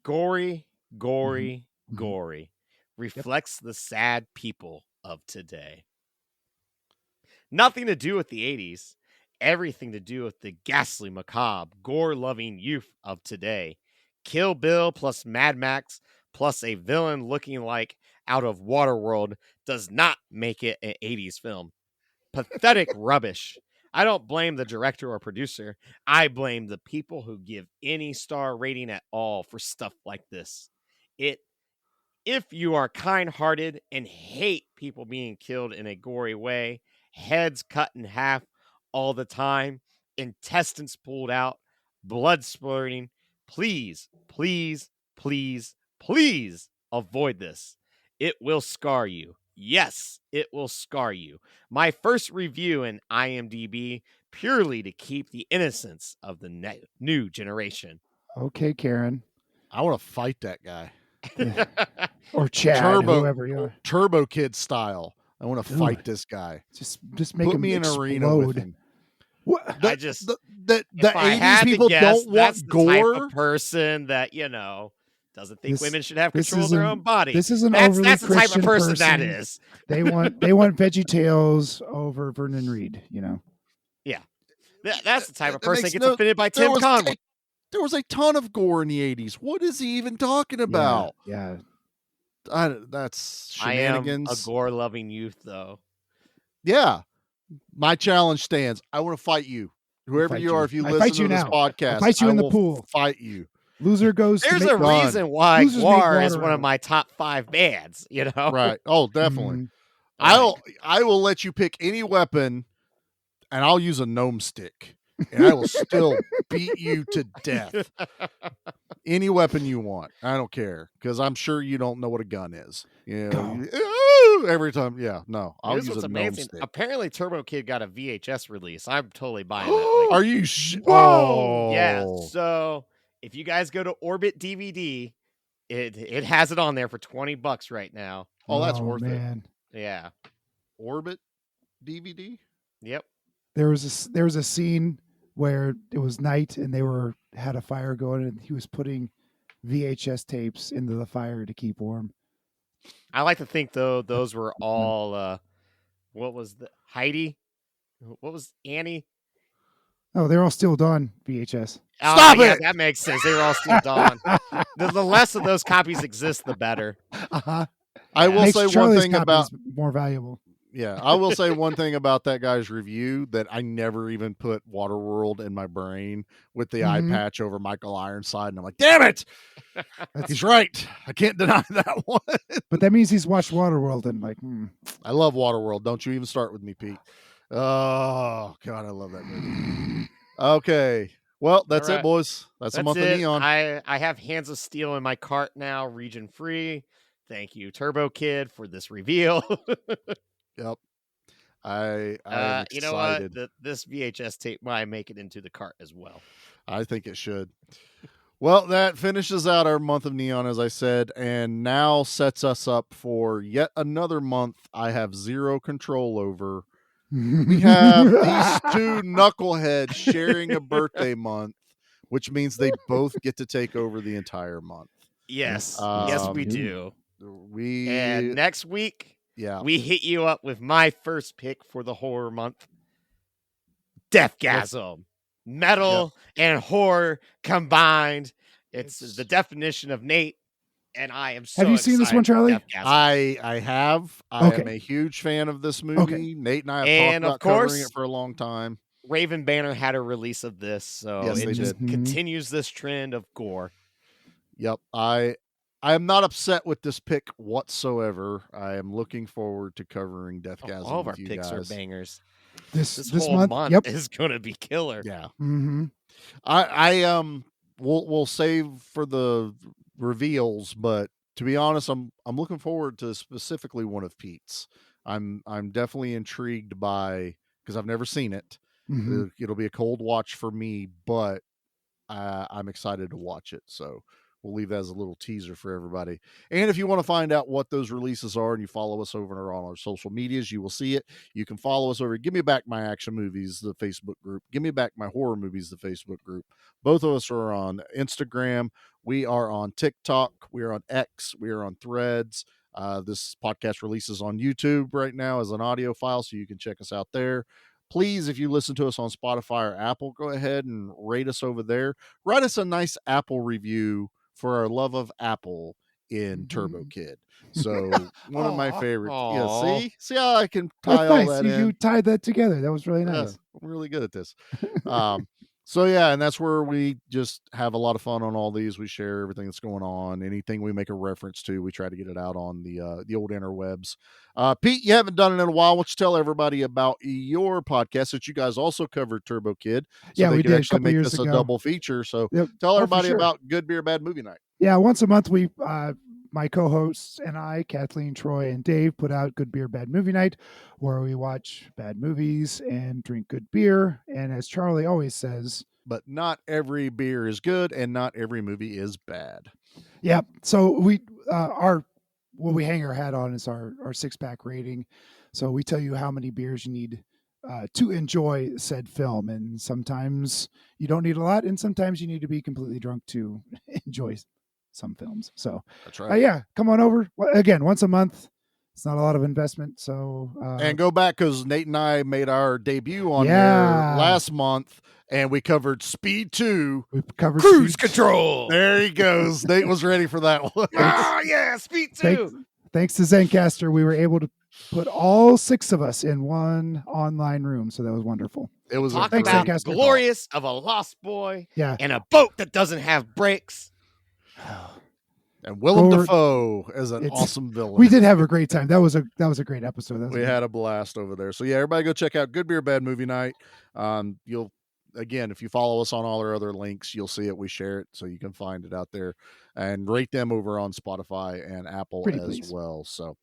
"Gory, gory, gory, reflects the sad people of today. Nothing to do with the 80s, everything to do with the ghastly, macabre, gore-loving youth of today. Kill Bill plus Mad Max plus a villain looking like out of Waterworld does not make it an 80s film. Pathetic rubbish. I don't blame the director or producer. I blame the people who give any star rating at all for stuff like this. If you are kind-hearted and hate people being killed in a gory way, heads cut in half all the time, intestines pulled out, blood splurting, please, please, please, please avoid this. It will scar you. Yes, it will scar you. My first review in IMDb purely to keep the innocence of the new generation." Okay, Karen. I want to fight that guy. Or Chad, whoever you are. Turbo Kid style. I want to fight this guy. Just make Put him me in an explode. arena with him. What? I just the if I 80s had to people guess, don't that's want the type gore. of person that doesn't think women should have control of is their an- own body. This is an that's overly the type of Christian person that is. They want Veggie Tales over Vernon Reed. Yeah, that's the type of That person that makes gets no- offended by there Tim was Conway. There was a ton of gore in the 80s. What is he even talking about? Yeah. That's I am shenanigans. a gore-loving youth, though. Yeah. My challenge stands. I want to fight you. Whoever fight you you. are, if you I listen fight to you this now. podcast, I'll fight you I in the will pool. fight you. Loser goes There's to a make reason why Losers make Guar is water one of out. my top 5 bands, Right. Oh, definitely. Mhm. I will let you pick any weapon and I'll use a gnome stick. And I will still beat you to death. Any weapon you want. I don't care. Because I'm sure you don't know what a gun is. Every time. Yeah, no. I'll Here's use what's a gnome amazing. stick. Apparently, Turbo Kid got a VHS release. I'm totally buying that. Are you Whoa! Yeah. So if you guys go to Orbit DVD, it has it on there for $20 right now. Oh, that's worth man. Yeah. Orbit DVD? Yep. There was a scene where it was night and they had a fire going and he was putting VHS tapes into the fire to keep warm. I like to think though those were all what was the Heidi? What was Annie? Oh, they're all still done VHS. Stop yeah, it! that makes sense. They were all still done. The less of those copies exist, the better. Uh-huh. I will Makes say one Charlie's thing copies about more valuable. Yeah, I will say one thing about that guy's review that I never even put Waterworld in my brain with the eye patch over Michael Ironside, and I'm like, damn it! He's right. I can't deny that one. But that means he's watched Waterworld and like, I love Waterworld. Don't you even start with me, Pete. Oh, God, I love that movie. Okay. Well, that's All it, right. boys. That's a month of Neon. I have Hands of Steel in my cart now, region free. Thank you, Turbo Kid, for this reveal. Yep. I am you know what? excited. This VHS tape might make it into the cart as well. I think it should. Well, that finishes out our month of Neon, as I said, and now sets us up for yet another month I have zero control over. We have these two knuckleheads sharing a birthday month, which means they both get to take over the entire month. Yes. Yes, we do. And next week, we hit you up with my first pick for the horror month. Deathgasm. Metal and horror combined. It's the definition of Nate. And I am so Have you seen this one, Charlie? I have. I am a huge fan of this movie. Okay. Nate and I have talked about covering it for a long time. Raven Banner had a release of this, so Yes, it just continues this trend of gore. Yep. I am not upset with this pick whatsoever. I am looking forward to covering Deathgasm. All of our with you picks guys. are bangers. This whole month is going to be killer. Yeah. Mm-hmm. We'll save for the reveals, but to be honest, I'm looking forward to specifically one of Pete's. I'm definitely intrigued by, because I've never seen it. Mm-hmm. It'll be a cold watch for me, but I'm excited to watch it. So we'll leave that as a little teaser for everybody. And if you want to find out what those releases are and you follow us over on our social medias, you will see it. You can follow us over. Give Me Back My Action Movies, the Facebook group. Give Me Back My Horror Movies, the Facebook group. Both of us are on Instagram. We are on TikTok. We are on X. We are on Threads. This podcast releases on YouTube right now as an audio file, so you can check us out there. Please, if you listen to us on Spotify or Apple, go ahead and rate us over there. Write us a nice Apple review for our love of Apple in Turbo Kid. So one of my favorites. Yeah, see how I can tie all that in. You tied that together. That was really nice. I'm really good at this. So yeah, and that's where we just have a lot of fun on all these. We share everything that's going on. Anything we make a reference to, we try to get it out on the old interwebs. Pete, you haven't done it in a while. Why don't you tell everybody about your podcast that you guys also covered Turbo Kid? So yeah, they we could did actually make this ago. a double feature. So tell everybody about Good Beer, Bad Movie Night. Yeah, once a month we my co-hosts and I, Kathleen, Troy, and Dave, put out Good Beer, Bad Movie Night, where we watch bad movies and drink good beer. And as Charlie always says, but not every beer is good and not every movie is bad. Yeah. So we what we hang our hat on is our 6-pack rating. So we tell you how many beers you need to enjoy said film. And sometimes you don't need a lot, and sometimes you need to be completely drunk to enjoy some films. So that's right. Yeah, come on over again once a month. It's not a lot of investment. So and go back, because Nate and I made our debut on there last month, and we covered Speed 2. We covered Cruise Control. There he goes. Nate was ready for that one. Oh yeah, Speed 2. Thanks to Zencastr, we were able to put all 6 of us in one online room. So that was wonderful. It was talk about glorious of a lost boy. Yeah. And a boat that doesn't have brakes. And Willem Dafoe as an awesome villain. We did have a great time. That was a great episode. We had a blast over there. So yeah, everybody go check out Good Beer, Bad Movie Night. You'll, again, if you follow us on all our other links, you'll see it. We share it, so you can find it out there, and rate them over on Spotify and Apple as well. So,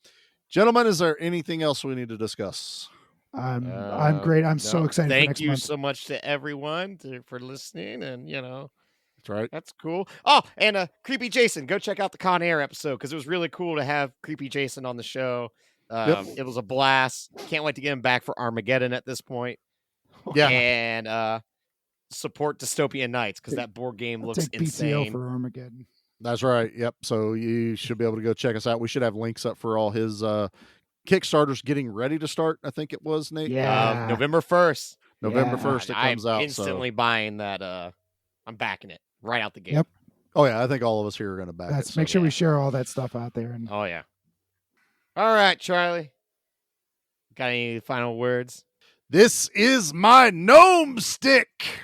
gentlemen, is there anything else we need to discuss? I'm great. I'm so excited. Thank you month. so much to everyone for listening, and that's right. That's cool. Oh, and Creepy Jason, go check out the Con Air episode, because it was really cool to have Creepy Jason on the show. It was a blast. Can't wait to get him back for Armageddon at this point. Yeah, and support Dystopian Nights, because that board game looks insane. PTO for Armageddon. That's right. Yep. So you should be able to go check us out. We should have links up for all his Kickstarters getting ready to start. I think it was, Nate. Yeah. November 1st. November 1st it comes out. I'm instantly buying that. I'm backing it right out the gate. Yep. Oh yeah, I think all of us here are going to back it. Make sure we share all that stuff out there. And oh yeah. All right, Charlie. Got any final words? This is my gnome stick.